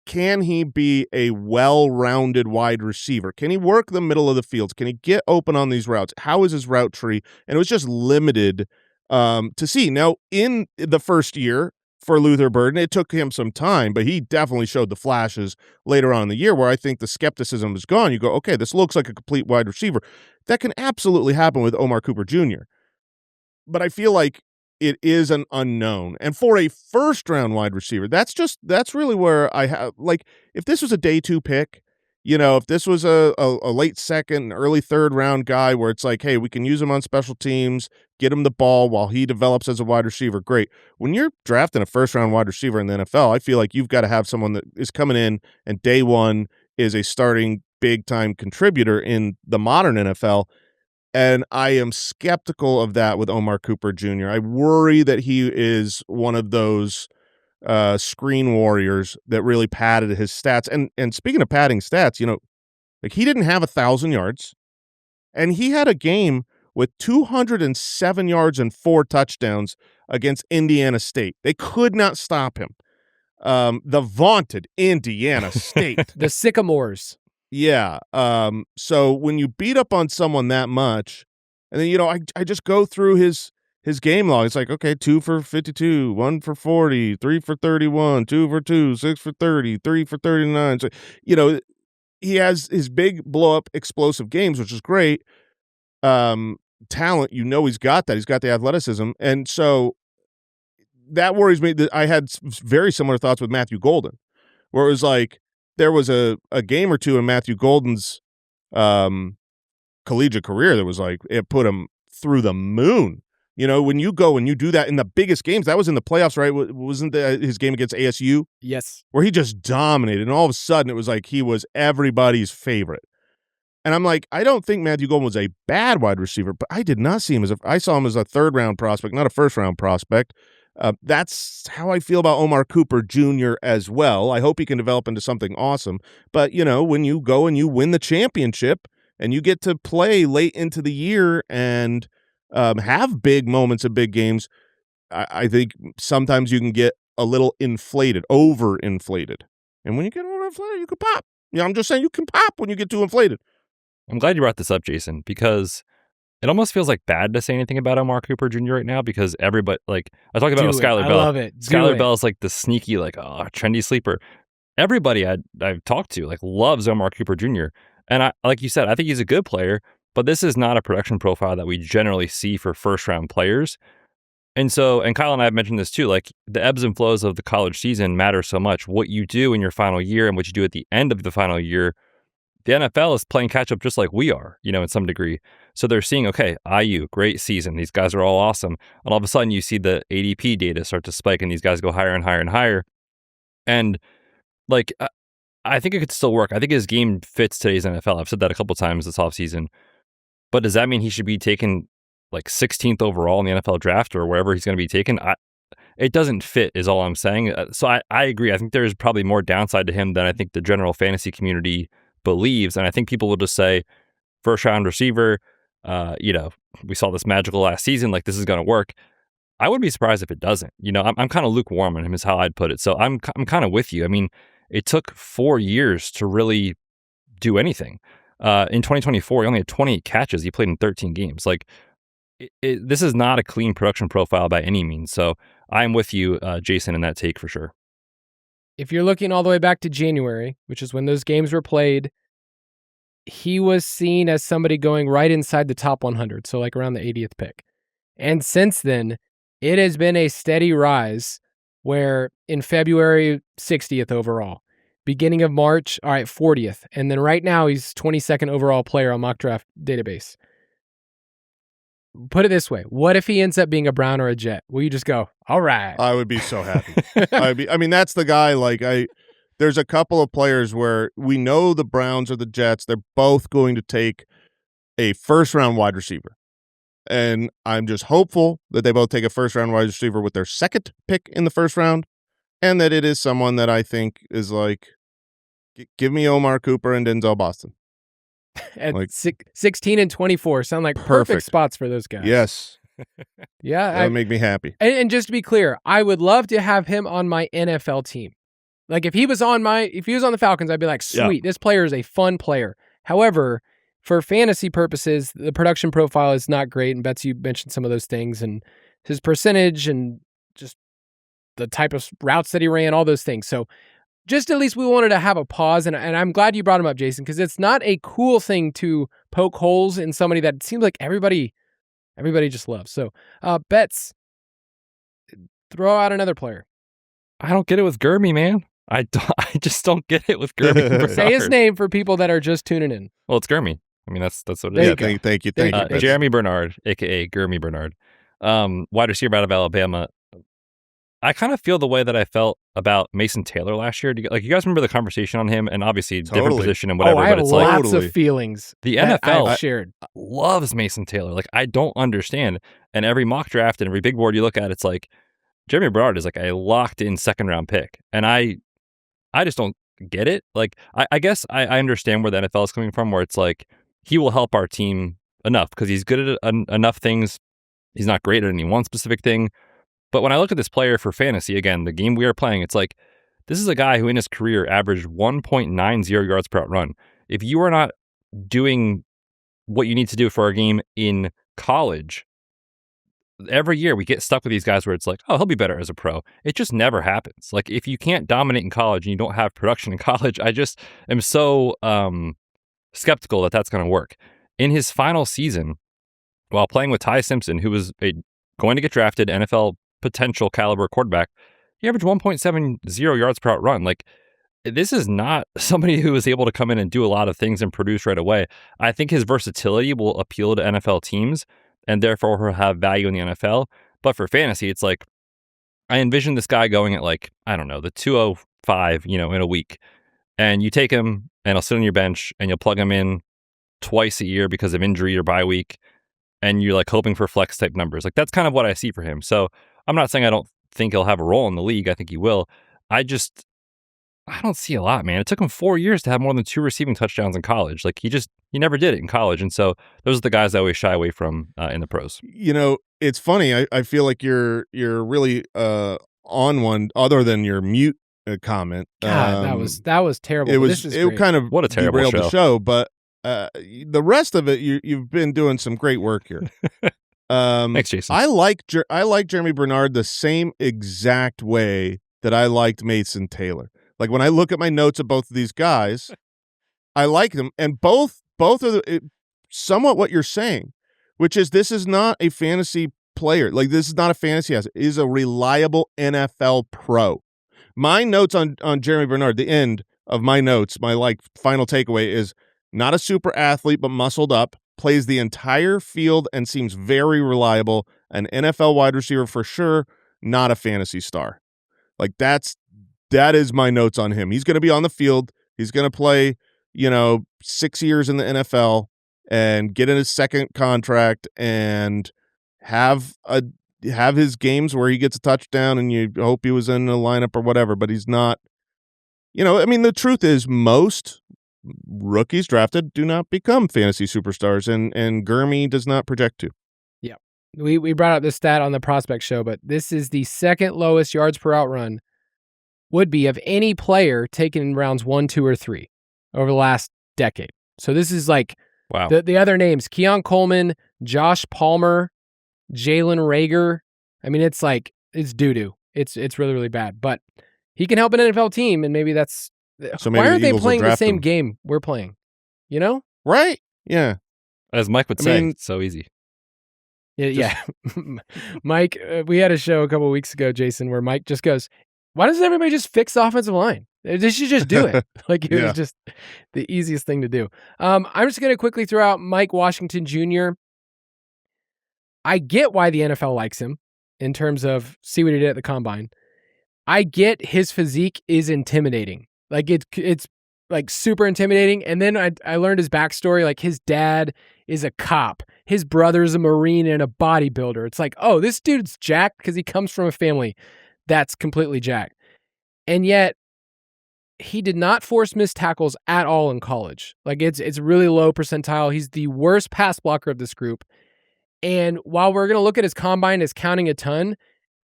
can he be a well-rounded wide receiver? Can he work the middle of the field? Can he get open on these routes? How is his route tree? And it was just limited to see. Now, in the first year for Luther Burden, it took him some time, but he definitely showed the flashes later on in the year where I think the skepticism is gone. You go, okay, this looks like a complete wide receiver. That can absolutely happen with Omar Cooper Jr. But I feel like it is an unknown. And for a first-round wide receiver, that's really where I have, like, if this was a day 2 pick, if this was a late second, early third-round guy where it's like, hey, we can use him on special teams, get him the ball while he develops as a wide receiver, great. When you're drafting a first-round wide receiver in the NFL, I feel like you've got to have someone that is coming in and day one is a starting big-time contributor in the modern NFL. And I am skeptical of that with Omar Cooper Jr. I worry that he is one of those screen warriors that really padded his stats. And speaking of padding stats, like he didn't have 1,000 yards, and he had a game with 207 yards and 4 touchdowns against Indiana State. They could not stop him. The vaunted Indiana State. The Sycamores. Yeah. So when you beat up on someone that much, and then, I just go through his game log. It's like, okay, 2 for 52, 1 for 40, 3 for 31, 2 for 2, 6 for 30, 3 for 39. So, he has his big blow up explosive games, which is great. Talent, he's got that. He's got the athleticism. And so that worries me. That I had very similar thoughts with Matthew Golden, where it was like, there was a game or two in Matthew Golden's collegiate career that was like, it put him through the moon. When you go and you do that in the biggest games, that was in the playoffs, right? Wasn't his game against ASU? Yes. Where he just dominated, and all of a sudden it was like he was everybody's favorite. And I'm like, I don't think Matthew Golden was a bad wide receiver, but I did not see him I saw him as a third-round prospect, not a first-round prospect. That's how I feel about Omar Cooper Jr. as well. I hope he can develop into something awesome. But, when you go and you win the championship and you get to play late into the year and have big moments of big games, I think sometimes you can get a little overinflated. And when you get overinflated, you can pop. I'm just saying you can pop when you get too inflated. I'm glad you brought this up, Jason, because it almost feels like bad to say anything about Omar Cooper Jr. right now because everybody, like I talked about with Skyler Bell. I love it. Skyler Bell is like the sneaky, trendy sleeper. Everybody I've talked to loves Omar Cooper Jr. And I, like you said, I think he's a good player, but this is not a production profile that we generally see for first round players. And Kyle and I have mentioned this too, like the ebbs and flows of the college season matter so much. What you do in your final year and what you do at the end of the final year, the NFL is playing catch up just like we are, in some degree. So they're seeing, okay, IU, great season. These guys are all awesome. And all of a sudden you see the ADP data start to spike and these guys go higher and higher and higher. And I think it could still work. I think his game fits today's NFL. I've said that a couple times this offseason. But does that mean he should be taken like 16th overall in the NFL draft or wherever he's going to be taken? It doesn't fit is all I'm saying. So I agree. I think there's probably more downside to him than I think the general fantasy community believes. And I think people will just say, first round receiver, we saw this magical last season, like this is going to work. I would be surprised if it doesn't. I'm kind of lukewarm on him is how I'd put it. So I'm kind of with you. I mean, it took 4 years to really do anything. In 2024, he only had 28 catches. He played in 13 games. Like, this is not a clean production profile by any means. So I'm with you, Jason, in that take for sure. If you're looking all the way back to January, which is when those games were played, he was seen as somebody going right inside the top 100, so like around the 80th pick. And since then, it has been a steady rise where in February, 60th overall. Beginning of March, all right, 40th. And then right now, he's 22nd overall player on mock draft database. Put it this way. What if he ends up being a Brown or a Jet? Will you just go, all right? I would be so happy. That's the guy, there's a couple of players where we know the Browns or the Jets, they're both going to take a first-round wide receiver. And I'm just hopeful that they both take a first-round wide receiver with their second pick in the first round, and that it is someone that I think is like, give me Omar Cooper and Denzel Boston. At 16 and 24 sound like perfect spots for those guys. Yes. Yeah. That would make me happy. And just to be clear, I would love to have him on my NFL team. Like if he was on the Falcons, I'd be like, sweet, This player is a fun player. However, for fantasy purposes, the production profile is not great. And Betz, you mentioned some of those things and his percentage and just the type of routes that he ran, all those things. So just at least we wanted to have a pause. And I'm glad you brought him up, Jason, because it's not a cool thing to poke holes in somebody that it seems like everybody just loves. So Betz, throw out another player. I don't get it with Germie, man. I just don't get it with Germie Bernard. Say his name for people that are just tuning in. Well, it's Germie. I mean, that's what it There is. you go. Thank you. Jeremy Bernard, a.k.a. Germie Bernard, wide receiver out of Alabama. I kind of feel the way that I felt about Mason Taylor last year. You guys remember the conversation on him, and obviously different position and whatever. I have but it's lots of feelings. The NFL shared loves Mason Taylor. Like, I don't understand. And every mock draft and every big board you look at, it's like Jeremy Bernard is like a locked in second round pick, and I just don't get it. Like, I guess I understand where the NFL is coming from, where it's like he will help our team enough because he's good at enough things. He's not great at any one specific thing. But when I look at this player for fantasy, again, the game we are playing, it's like, this is a guy who in his career averaged 1.90 yards per out run. If you are not doing what you need to do for our game in college, every year we get stuck with these guys where it's like, oh, he'll be better as a pro. It just never happens. Like, if you can't dominate in college and you don't have production in college, I just am so skeptical that that's going to work. In his final season, while playing with Ty Simpson, who was going to get drafted NFL potential caliber quarterback, he averaged 1.70 yards per out run. Like, this is not somebody who is able to come in and do a lot of things and produce right away. I think his versatility will appeal to NFL teams and therefore he'll have value in the NFL. But for fantasy, it's like, I envision this guy going at like, I don't know, the 205, in a week. And you take him and he'll sit on your bench and you'll plug him in twice a year because of injury or bye week. And you're like hoping for flex type numbers. Like, that's kind of what I see for him. So I'm not saying I don't think he'll have a role in the league. I think he will. I don't see a lot, man. It took him 4 years to have more than 2 receiving touchdowns in college. Like, he never did it in college. And so those are the guys I always shy away from in the pros. It's funny. I feel like you're really on one other than your mute comment. God, that was terrible. It kind of what a terrible derailed the show, but the rest of it, you've been doing some great work here. Thanks, Jason. I like Jeremy Bernard the same exact way that I liked Mason Taylor. Like, when I look at my notes of both of these guys, I like them, and both are somewhat what you're saying, which is this is not a fantasy player. Like, this is not a fantasy asset. It is a reliable NFL pro. My notes on Jeremy Bernard, the end of my notes, my final takeaway is not a super athlete, but muscled up, plays the entire field and seems very reliable. An NFL wide receiver for sure, not a fantasy star. Like, that is my notes on him. He's going to be on the field. He's going to play, 6 years in the NFL and get in his second contract and have his games where he gets a touchdown and you hope he was in the lineup or whatever, but he's not. The truth is most rookies drafted do not become fantasy superstars, and Germie does not project to. Yeah. We brought up this stat on the prospect show, but this is the second lowest yards per out run would be of any player taken in rounds 1, 2, or 3 over the last decade. So this is like wow. The other names, Keon Coleman, Josh Palmer, Jalen Reagor. I mean, it's doo-doo. It's really, really bad. But he can help an NFL team, and maybe that's... So maybe why aren't they Eagles playing will the same him. game we're playing? Right? Yeah. As Mike would say, it's so easy. Yeah. Mike, we had a show a couple of weeks ago, Jason, where Mike just goes, why doesn't everybody just fix the offensive line? They should just do it. It was just the easiest thing to do. I'm just going to quickly throw out Mike Washington Jr. I get why the NFL likes him in terms of see what he did at the combine. I get his physique is intimidating. It's like super intimidating. And then I learned his backstory. Like his dad is a cop. His brother's a Marine and a bodybuilder. It's like, oh, this dude's jacked because he comes from a family that's completely jacked. And yet he did not force missed tackles at all in college. Like it's really low percentile. He's the worst pass blocker of this group. And while we're going to look at his combine as counting a ton,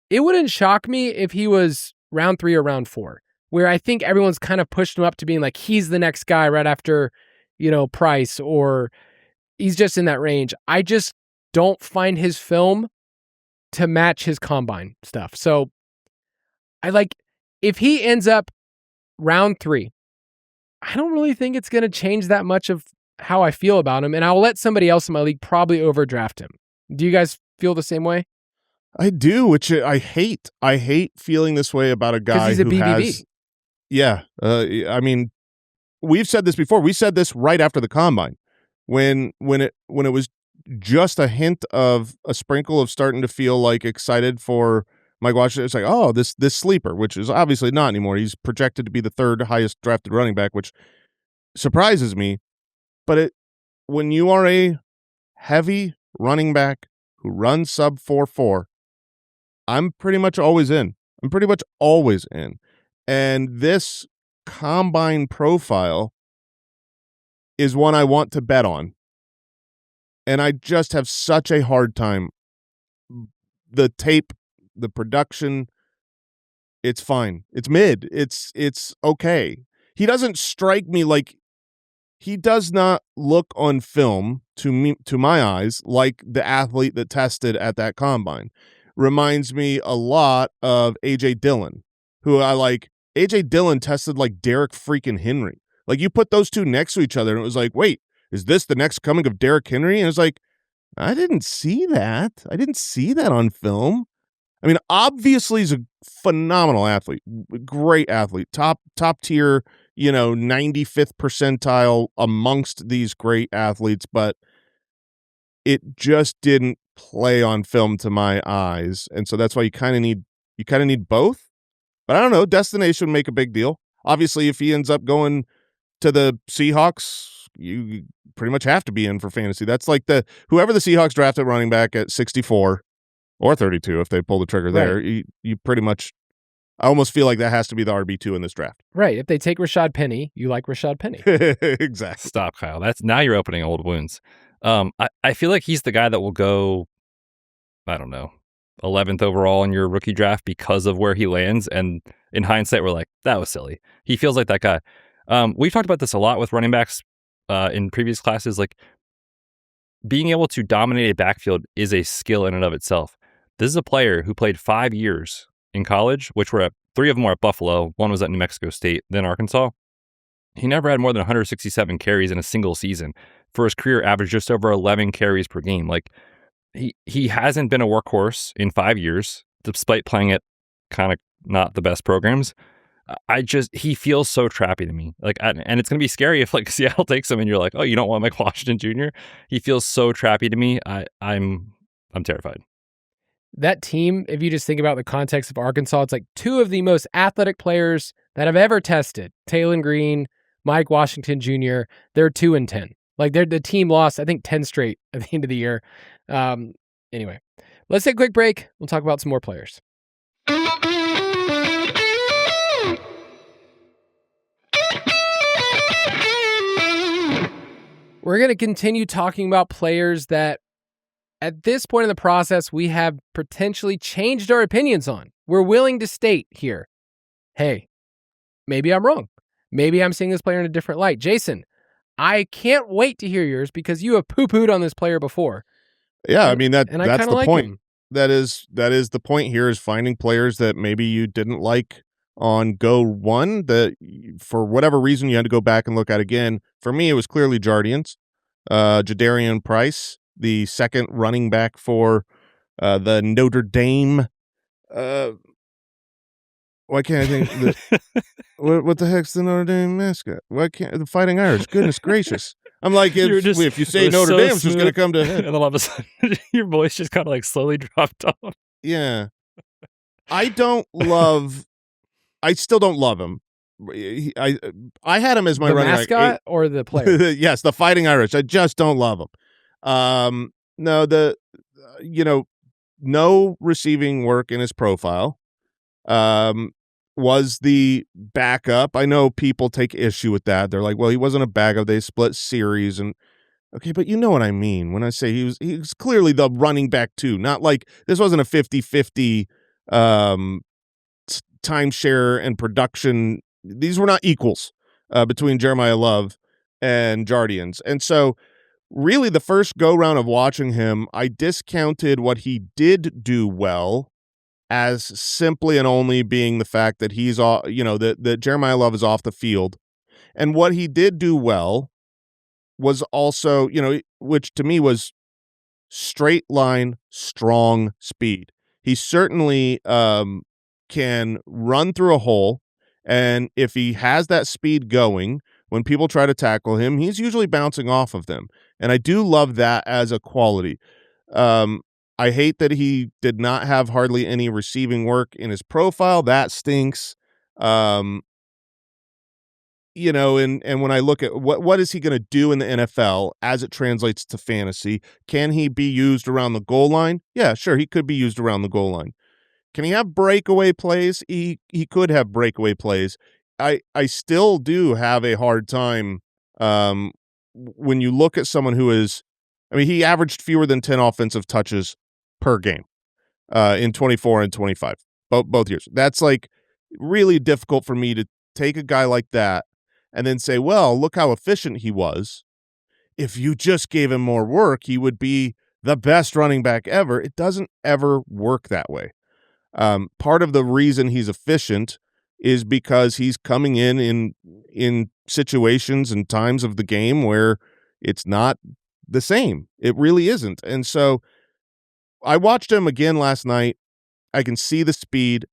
it wouldn't shock me if he was round 3 or round 4, where I think everyone's kind of pushed him up to being like, he's the next guy right after, Price, or he's just in that range. I just don't find his film to match his combine stuff. So if he ends up round 3, I don't really think it's going to change that much of how I feel about him. And I'll let somebody else in my league probably overdraft him. Do you guys feel the same way? I do, which I hate. I hate feeling this way about a guy he's a who BBB. has. Yeah. We've said this before. We said this right after the combine when it was just a hint of a sprinkle of starting to feel like excited for Mike Washington. It's like, oh, this sleeper, which is obviously not anymore. He's projected to be the 3rd highest drafted running back, which surprises me. But when you are a heavy running back who runs sub 4.4, I'm pretty much always in. And this combine profile is one I want to bet on. And I just have such a hard time. The tape, the production, it's fine. It's mid. It's okay. He doesn't strike me like, he does not look on film to my eyes like the athlete that tested at that combine. Reminds me a lot of A.J. Dillon, who I like. A.J. Dillon tested like Derrick freaking Henry. Like you put those two next to each other and it was like, wait, is this the next coming of Derrick Henry? And it's like, I didn't see that. I didn't see that on film. I mean, obviously he's a phenomenal athlete, great athlete, top tier, 95th percentile amongst these great athletes, but it just didn't play on film to my eyes. And so that's why you kind of need both. But I don't know, destination would make a big deal. Obviously, if he ends up going to the Seahawks, you pretty much have to be in for fantasy. That's like whoever the Seahawks drafted running back at 64 or 32, if they pull the trigger there, you pretty much, I almost feel like that has to be the RB2 in this draft. Right. If they take Rashad Penny, you like Rashad Penny. Exactly. Stop, Kyle. Now you're opening old wounds. I feel like he's the guy that will go, I don't know, 11th overall in your rookie draft because of where he lands. And in hindsight, we're like, that was silly. He feels like that guy. We've talked about this a lot with running backs in previous classes. Like being able to dominate a backfield is a skill in and of itself. This is a player who played 5 years in college, which were 3 of them were at Buffalo. 1 was at New Mexico State, then Arkansas. He never had more than 167 carries in a single season. For his career average, just over 11 carries per game. Like he hasn't been a workhorse in 5 years, despite playing at kind of not the best programs. He feels so trappy to me. Like, and it's gonna be scary if like Seattle takes him and you're like, oh, you don't want Mike Washington Jr. He feels so trappy to me. I'm terrified. That team, if you just think about the context of Arkansas, it's like 2 of the most athletic players that have ever tested. Taylon Green, Mike Washington Jr., they're 2-10. Like the team lost, I think, 10 straight at the end of the year. Anyway, let's take a quick break. We'll talk about some more players. We're going to continue talking about players that at this point in the process, we have potentially changed our opinions on. We're willing to state here, hey, maybe I'm wrong. Maybe I'm seeing this player in a different light. Jason, I can't wait to hear yours because you have poo-pooed on this player before. Yeah, I mean, that's the like point. Him. That is the point here, is finding players that maybe you didn't like on go one that for whatever reason you had to go back and look at again. For me, it was clearly Jadarian Price, the second running back for the Notre Dame. Why can't I think? What the heck's the Notre Dame mascot? Why can't the Fighting Irish? Goodness gracious! I'm like, if you say Notre Dame, it's just going to come to head. And all of a sudden, your voice just kind of like slowly dropped off. Yeah, I still don't love him. I had him as my running mascot back. Or the player? Yes, the Fighting Irish. I just don't love him. No, no receiving work in his profile. Was the backup. I know people take issue with that. They're like, well, he wasn't a backup. They split series. And okay, but you know what I mean when I say he was clearly the running back too. Not like this wasn't a 50-50 timeshare and production. These were not equals between Jeremiah Love and Jardians. And so really the first go round of watching him, I discounted what he did do well as simply and only being the fact that he's that Jeremiah Love is off the field. And what he did do well was also, which to me was straight line, strong speed. He certainly can run through a hole, and if he has that speed going, when people try to tackle him, he's usually bouncing off of them. And I do love that as a quality. I hate that he did not have hardly any receiving work in his profile. That stinks. And when I look at what is he going to do in the NFL as it translates to fantasy, can he be used around the goal line? Yeah, sure, he could be used around the goal line. Can he have breakaway plays? He could have breakaway plays. I still do have a hard time when you look at someone who is, he averaged fewer than 10 offensive touches per game in 24 and 25, both years. That's like really difficult for me to take a guy like that and then say, well, look how efficient he was. If you just gave him more work, he would be the best running back ever. It doesn't ever work that way. Part of the reason he's efficient is because he's coming in situations and times of the game where it's not the same. It really isn't. And so I watched him again last night. I can see the speed.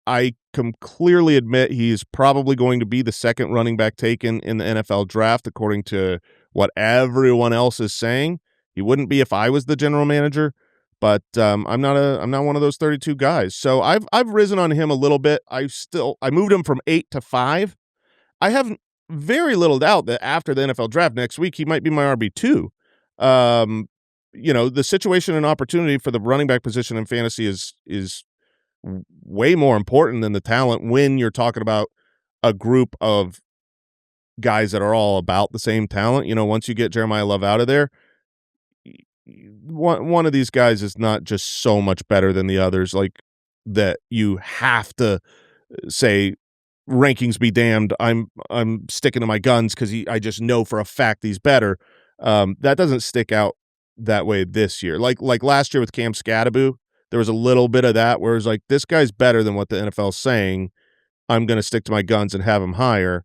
I can clearly admit he's probably going to be the second running back taken in the NFL draft, according to what everyone else is saying. He wouldn't be if I was the general manager, but I'm not one of those 32 guys. So I've risen on him a little bit. I moved him from 8 to 5. I have very little doubt that after the NFL draft next week, he might be my RB2. The situation and opportunity for the running back position in fantasy is way more important than the talent when you're talking about a group of guys that are all about the same talent. Once you get Jeremiah Love out of there, one of these guys is not just so much better than the others, like that you have to say rankings be damned. I'm sticking to my guns because I just know for a fact he's better. That doesn't stick out that way this year. Like last year with Cam Scadaboo, there was a little bit of that where it's like, this guy's better than what the NFL's saying. I'm going to stick to my guns and have him higher.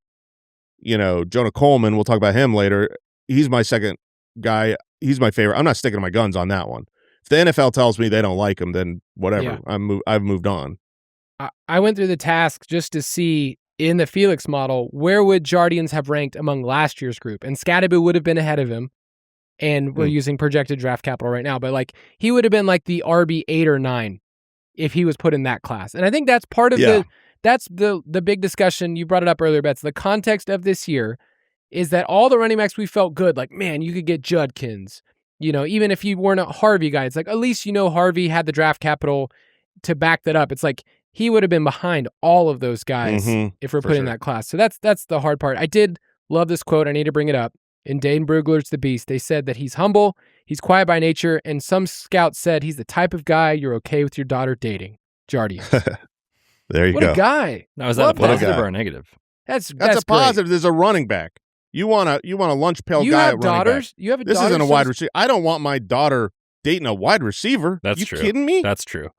Jonah Coleman, we'll talk about him later. He's my second guy. He's my favorite. I'm not sticking to my guns on that one. If the NFL tells me they don't like him, then whatever. Yeah. I've moved on. I went through the task just to see in the Felix model, where would Jardians have ranked among last year's group? And Scadaboo would have been ahead of him. And we're using projected draft capital right now, but he would have been like the RB 8 or 9 if he was put in that class. And I think that's part of that's the big discussion. You brought it up earlier, Betz. The context of this year is that all the running backs we felt good, like, man, you could get Judkins. Even if you weren't a Harvey guy, it's like, at least Harvey had the draft capital to back that up. It's like he would have been behind all of those guys if we're putting that class. So that's the hard part. I did love this quote. I need to bring it up. In Dane Brugler's The Beast, they said that he's humble, he's quiet by nature, and some scouts said he's the type of guy you're okay with your daughter dating. Jadarian. There you go. What a guy. Now, is that a positive or a negative? That's a positive. There's a running back. You want a lunch pail guy at running daughters? back. You have a This daughter? isn't a wide receiver. I don't want my daughter dating a wide receiver. That's you true. kidding me? That's true.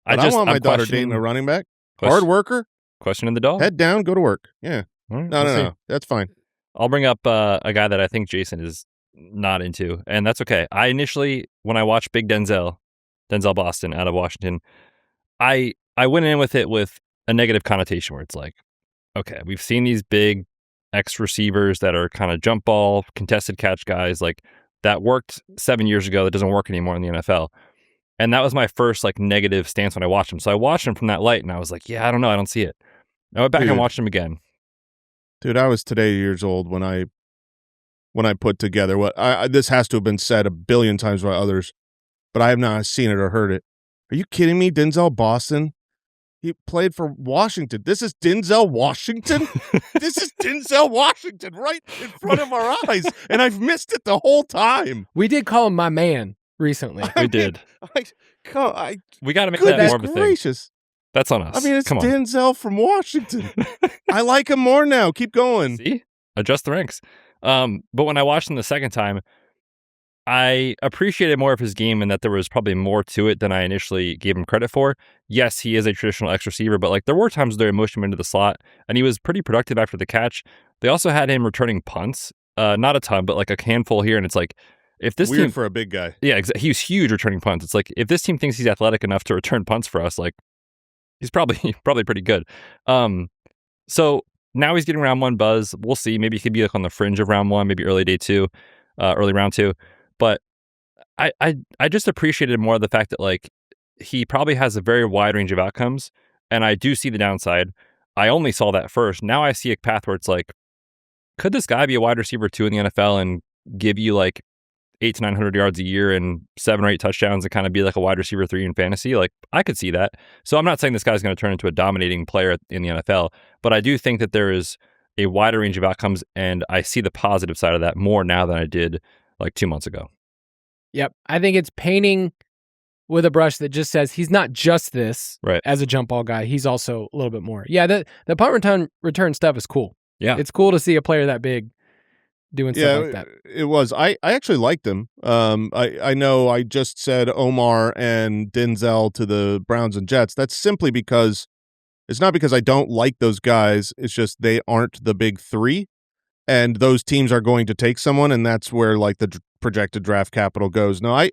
I want my daughter dating a running back. Hard worker. Questioning the dog. Head down, go to work. Yeah. Right, No. That's fine. I'll bring up a guy that I think Jason is not into, and that's okay. I initially, when I watched Big Denzel Boston out of Washington, I went in with it with a negative connotation where it's like, okay, we've seen these big X receivers that are kind of jump ball, contested catch guys, like that worked 7 years ago. That doesn't work anymore in the NFL. And that was my first like negative stance when I watched him. So I watched him from that light and I was like, yeah, I don't know. I don't see it. I went back and watched him again. Dude, I was today years old when I put together what this has to have been said a billion times by others, but I have not seen it or heard it. Are you kidding me? Denzel Boston? He played for Washington. This is Denzel Washington? This is Denzel Washington right in front of our eyes, and I've missed it the whole time. We did call him my man recently. We did. We got to make that more of a thing. That's on us. I mean, it's Denzel from Washington. I like him more now. Keep going. See? Adjust the ranks. But when I watched him the second time, I appreciated more of his game and that there was probably more to it than I initially gave him credit for. Yes, he is a traditional X receiver, but like there were times they mushed him into the slot and he was pretty productive after the catch. They also had him returning punts, not a ton, but like a handful here. And it's like, if this weird team for a big guy, yeah, he was huge returning punts. It's like if this team thinks he's athletic enough to return punts for us, like he's probably pretty good. So now he's getting round one buzz. We'll see. Maybe he could be like on the fringe of round one, maybe early round two. But I just appreciated more the fact that like he probably has a very wide range of outcomes, and I do see the downside. I only saw that first. Now I see a path where it's like, could this guy be a wide receiver 2 in the NFL and give you like 800 to 900 yards a year and 7 or 8 touchdowns and kind of be like a wide receiver 3 in fantasy? Like I could see that. So I'm not saying this guy's going to turn into a dominating player in the NFL, but I do think that there is a wider range of outcomes, and I see the positive side of that more now than I did like 2 months ago. Yep. I think it's painting with a brush that just says he's not just this as a jump ball guy. He's also a little bit more. Yeah, the punt return stuff is cool. Yeah. It's cool to see a player that big doing stuff like that. It was. I actually liked him. I know I just said Omar and Denzel to the Browns and Jets. That's simply because it's not because I don't like those guys. It's just they aren't the big 3. And those teams are going to take someone, and that's where like the projected draft capital goes. No,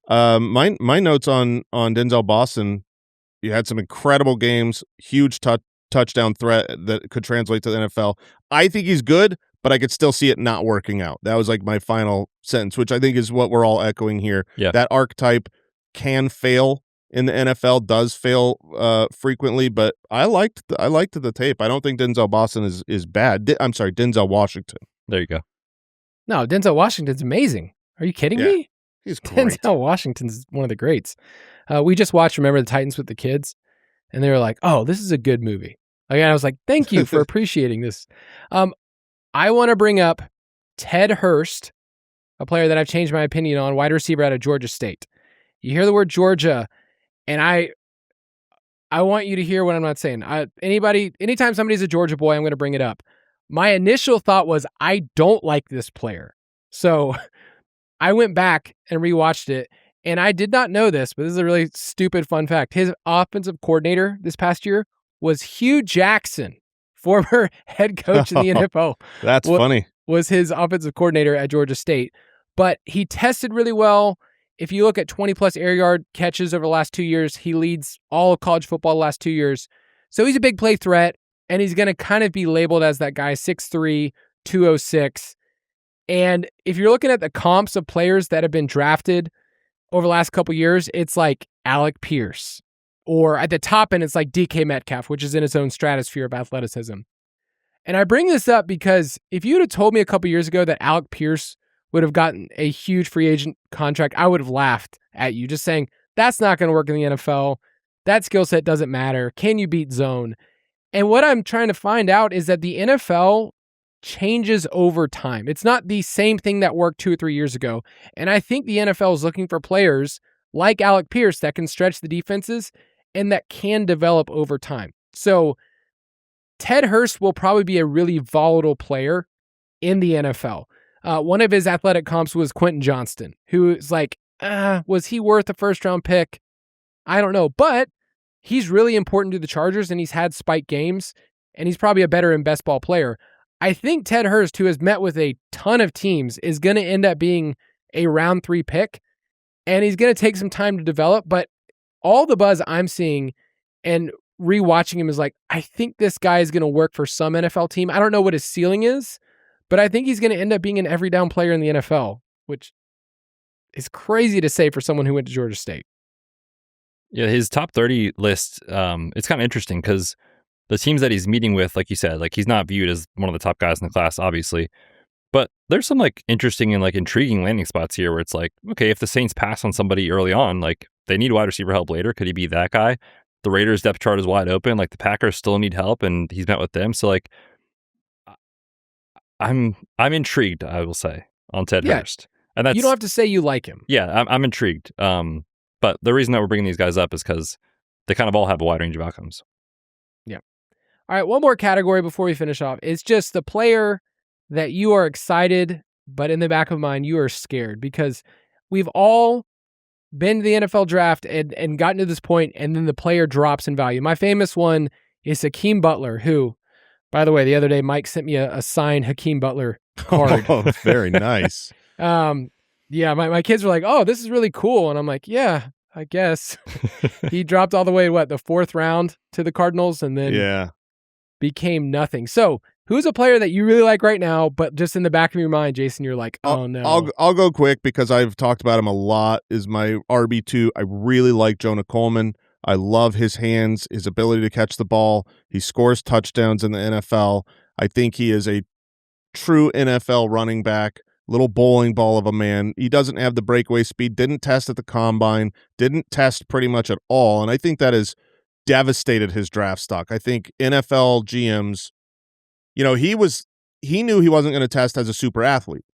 my notes on Denzel Boston. You had some incredible games, huge touchdown threat that could translate to the NFL. I think he's good, but I could still see it not working out. That was like my final sentence, which I think is what we're all echoing here. Yeah. That archetype can fail in the NFL, does fail frequently, but I liked the tape. I don't think Denzel Boston is bad. I'm sorry, Denzel Washington. There you go. No, Denzel Washington's amazing. Are you kidding me? He's great. Denzel Washington's one of the greats. We just watched Remember the Titans with the kids, and they were like, "Oh, this is a good movie." Again, I was like, "Thank you for appreciating this." I want to bring up Ted Hurst, a player that I've changed my opinion on, wide receiver out of Georgia State. You hear the word Georgia, and I want you to hear what I'm not saying. Anytime somebody's a Georgia boy, I'm going to bring it up. My initial thought was, I don't like this player. So I went back and rewatched it, and I did not know this, but this is a really stupid fun fact. His offensive coordinator this past year was Hugh Jackson, former head coach in the NFL. That's funny. Was his offensive coordinator at Georgia State. But he tested really well. If you look at 20-plus air yard catches over the last 2 years, he leads all of college football the last 2 years. So he's a big play threat, and he's going to kind of be labeled as that guy, 6'3", 206. And if you're looking at the comps of players that have been drafted over the last couple years, it's like Alec Pierce, Or at the top end, it's like DK Metcalf, which is in its own stratosphere of athleticism. And I bring this up because if you'd have told me a couple years ago that Alec Pierce would have gotten a huge free agent contract, I would have laughed at you, just saying, that's not going to work in the NFL. That skill set doesn't matter. Can you beat zone? And what I'm trying to find out is that the NFL changes over time. It's not the same thing that worked 2 or 3 years ago. And I think the NFL is looking for players like Alec Pierce that can stretch the defenses and that can develop over time. So Ted Hurst will probably be a really volatile player in the NFL. One of his athletic comps was Quentin Johnston, who is like, was he worth a first-round pick? I don't know. But he's really important to the Chargers, and he's had spike games, and he's probably a better and best ball player. I think Ted Hurst, who has met with a ton of teams, is going to end up being a round 3 pick, and he's going to take some time to develop, but all the buzz I'm seeing and rewatching him is like, I think this guy is going to work for some NFL team. I don't know what his ceiling is, but I think he's going to end up being an every down player in the NFL, which is crazy to say for someone who went to Georgia State. Yeah, his top 30 list, it's kind of interesting because the teams that he's meeting with, like you said, like he's not viewed as one of the top guys in the class, obviously. But there's some like interesting and like intriguing landing spots here where it's like, okay, if the Saints pass on somebody early on, like they need wide receiver help later. Could he be that guy? The Raiders depth chart is wide open. Like the Packers still need help and he's met with them. So like I'm intrigued, I will say, on Ted Hurst. And that's, you don't have to say you like him. Yeah, I'm intrigued. But the reason that we're bringing these guys up is because they kind of all have a wide range of outcomes. Yeah. All right, one more category before we finish off. It's just the player that you are excited, but in the back of mind, you are scared because we've all been to the NFL draft and gotten to this point, and then the player drops in value. My famous one is Hakeem Butler, who, by the way, the other day, Mike sent me a signed Hakeem Butler card. Oh, very nice. Yeah, my kids were like, oh, this is really cool. And I'm like, yeah, I guess. He dropped all the way, the 4th round to the Cardinals and then became nothing. So who's a player that you really like right now, but just in the back of your mind, Jason, you're like, oh, no. I'll go quick because I've talked about him a lot, is my RB2. I really like Jonah Coleman. I love his hands, his ability to catch the ball. He scores touchdowns in the NFL. I think he is a true NFL running back, little bowling ball of a man. He doesn't have the breakaway speed, didn't test at the combine, didn't test pretty much at all. And I think that has devastated his draft stock. I think NFL GMs, he knew he wasn't going to test as a super athlete.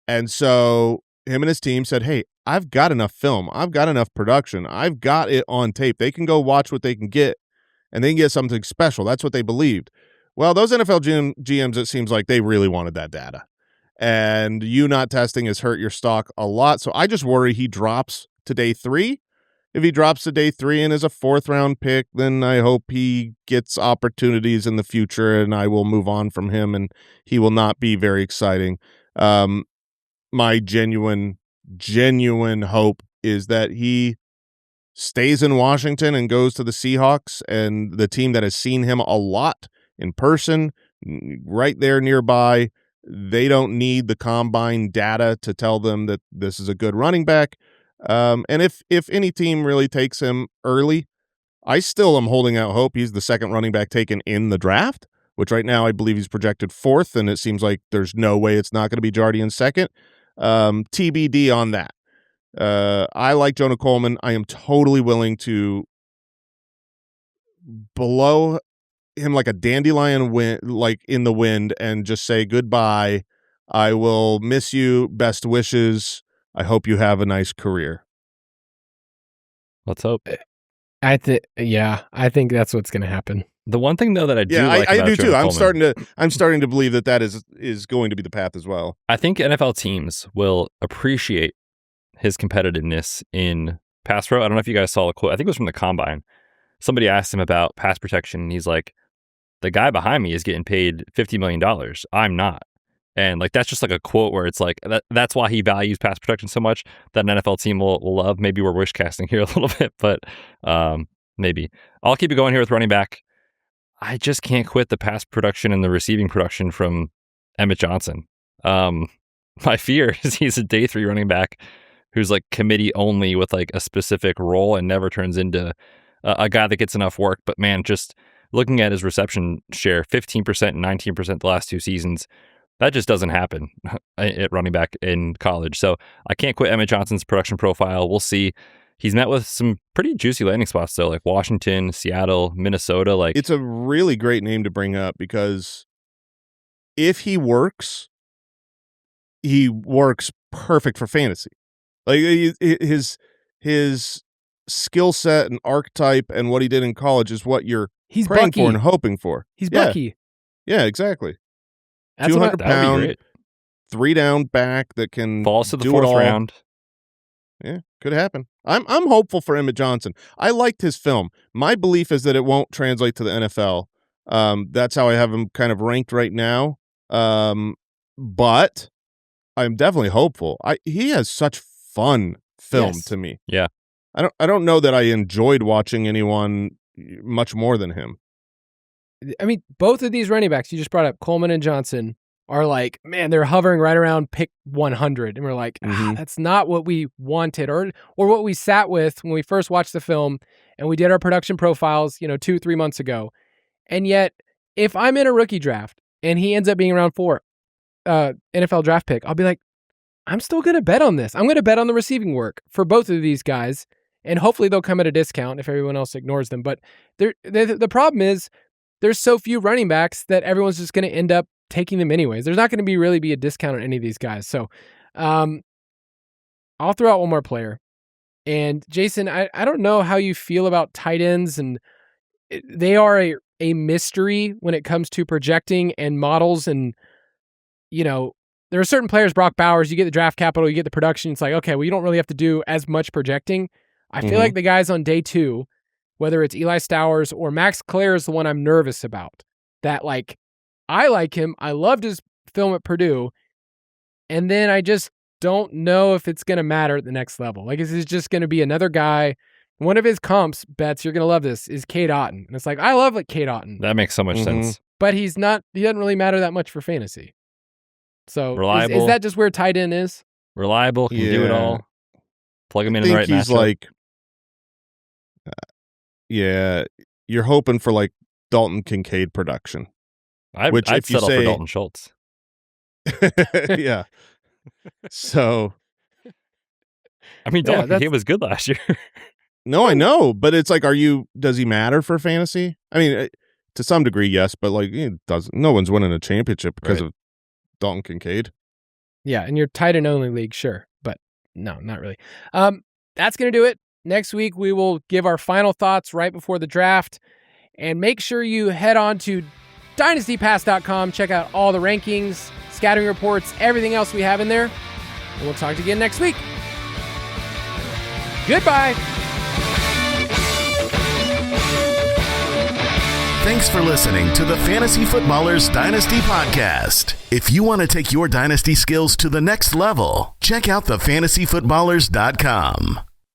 And so him and his team said, hey, I've got enough film. I've got enough production. I've got it on tape. They can go watch what they can get, and they can get something special. That's what they believed. Well, those NFL GMs, it seems like they really wanted that data. And you not testing has hurt your stock a lot. So I just worry he drops to day 3. If he drops to day 3 and is a 4th round pick, then I hope he gets opportunities in the future and I will move on from him and he will not be very exciting. My genuine hope is that he stays in Washington and goes to the Seahawks, and the team that has seen him a lot in person, right there nearby. They don't need the combine data to tell them that this is a good running back. And if any team really takes him early, I still am holding out hope. He's the 2nd running back taken in the draft, which right now I believe he's projected 4th, and it seems like there's no way it's not going to be Jadarian 2nd. TBD on that. I like Jonah Coleman. I am totally willing to blow him like a dandelion like in the wind and just say goodbye. I will miss you. Best wishes. I hope you have a nice career. Let's hope. I think that's what's going to happen. The one thing though that I do like I about do too. Jonah Coleman, I'm starting to believe that is going to be the path as well. I think NFL teams will appreciate his competitiveness in pass pro. I don't know if you guys saw the quote. I think it was from the combine. Somebody asked him about pass protection, and he's like, the guy behind me is getting paid $50 million. I'm not. And like that's just like a quote where it's like that's why he values pass protection so much that an NFL team will love. Maybe we're wish casting here a little bit, but maybe. I'll keep it going here with running back. I just can't quit the pass production and the receiving production from Emmett Johnson. My fear is he's a day 3 running back who's like committee only with like a specific role and never turns into a guy that gets enough work. But man, just looking at his reception share, 15% and 19% the last 2 seasons, that just doesn't happen at running back in college. So I can't quit Emmett Johnson's production profile. We'll see. He's met with some pretty juicy landing spots, though, like Washington, Seattle, Minnesota. Like, it's a really great name to bring up because if he works perfect for fantasy. Like his skill set and archetype and what he did in college is what you're praying Bucky. for and hoping for. He's Bucky. Yeah, exactly. That's 200-pound, 3-down back that can falls to the do 4th it all. round. Yeah, could happen. I'm hopeful for Emmett Johnson. I liked his film. My belief is that it won't translate to the NFL. That's how I have him kind of ranked right now. But I'm definitely hopeful. He has such fun film to me. Yeah. I don't know that I enjoyed watching anyone much more than him. I mean, both of these running backs you just brought up, Coleman and Johnson, are like, man, they're hovering right around pick 100. And we're like, that's not what we wanted or what we sat with when we first watched the film and we did our production profiles, 2-3 months ago. And yet, if I'm in a rookie draft and he ends up being around 4 NFL draft pick, I'll be like, I'm still going to bet on this. I'm going to bet on the receiving work for both of these guys. And hopefully they'll come at a discount if everyone else ignores them. But the problem is there's so few running backs that everyone's just going to end up taking them anyways. There's not going to really be a discount on any of these guys. So I'll throw out one more player. And Jason, I don't know how you feel about tight ends, and they are a mystery when it comes to projecting and models. And, there are certain players, Brock Bowers, you get the draft capital, you get the production. It's like, okay, well, you don't really have to do as much projecting. I feel like the guys on day 2, whether it's Eli Stowers or Max Klare is the one I'm nervous about. That, like, I like him. I loved his film at Purdue. And then I just don't know if it's going to matter at the next level. Like, is this just going to be another guy? One of his comps, Betz, you're going to love this, is Cade Otton. And it's like, I love Cade Otton. That makes so much sense. But he doesn't really matter that much for fantasy. So reliable. Is that just where tight end is? Reliable, can do it all. Plug him in the right matchup. He's like, you're hoping for like Dalton Kincaid production. I'd settle for Dalton Schultz. Yeah. So, I mean, Dalton Kincaid was good last year. No, I know, but it's like, does he matter for fantasy? I mean, to some degree, yes, but like, no one's winning a championship because of Dalton Kincaid. Yeah, in your tight end only league, sure, but no, not really. That's going to do it. Next week, we will give our final thoughts right before the draft, and make sure you head on to dynastypass.com, check out all the rankings, scouting reports, everything else we have in there, and we'll talk to you again next week. Goodbye. Thanks for listening to the Fantasy Footballers Dynasty Podcast. If you want to take your dynasty skills to the next level, check out thefantasyfootballers.com.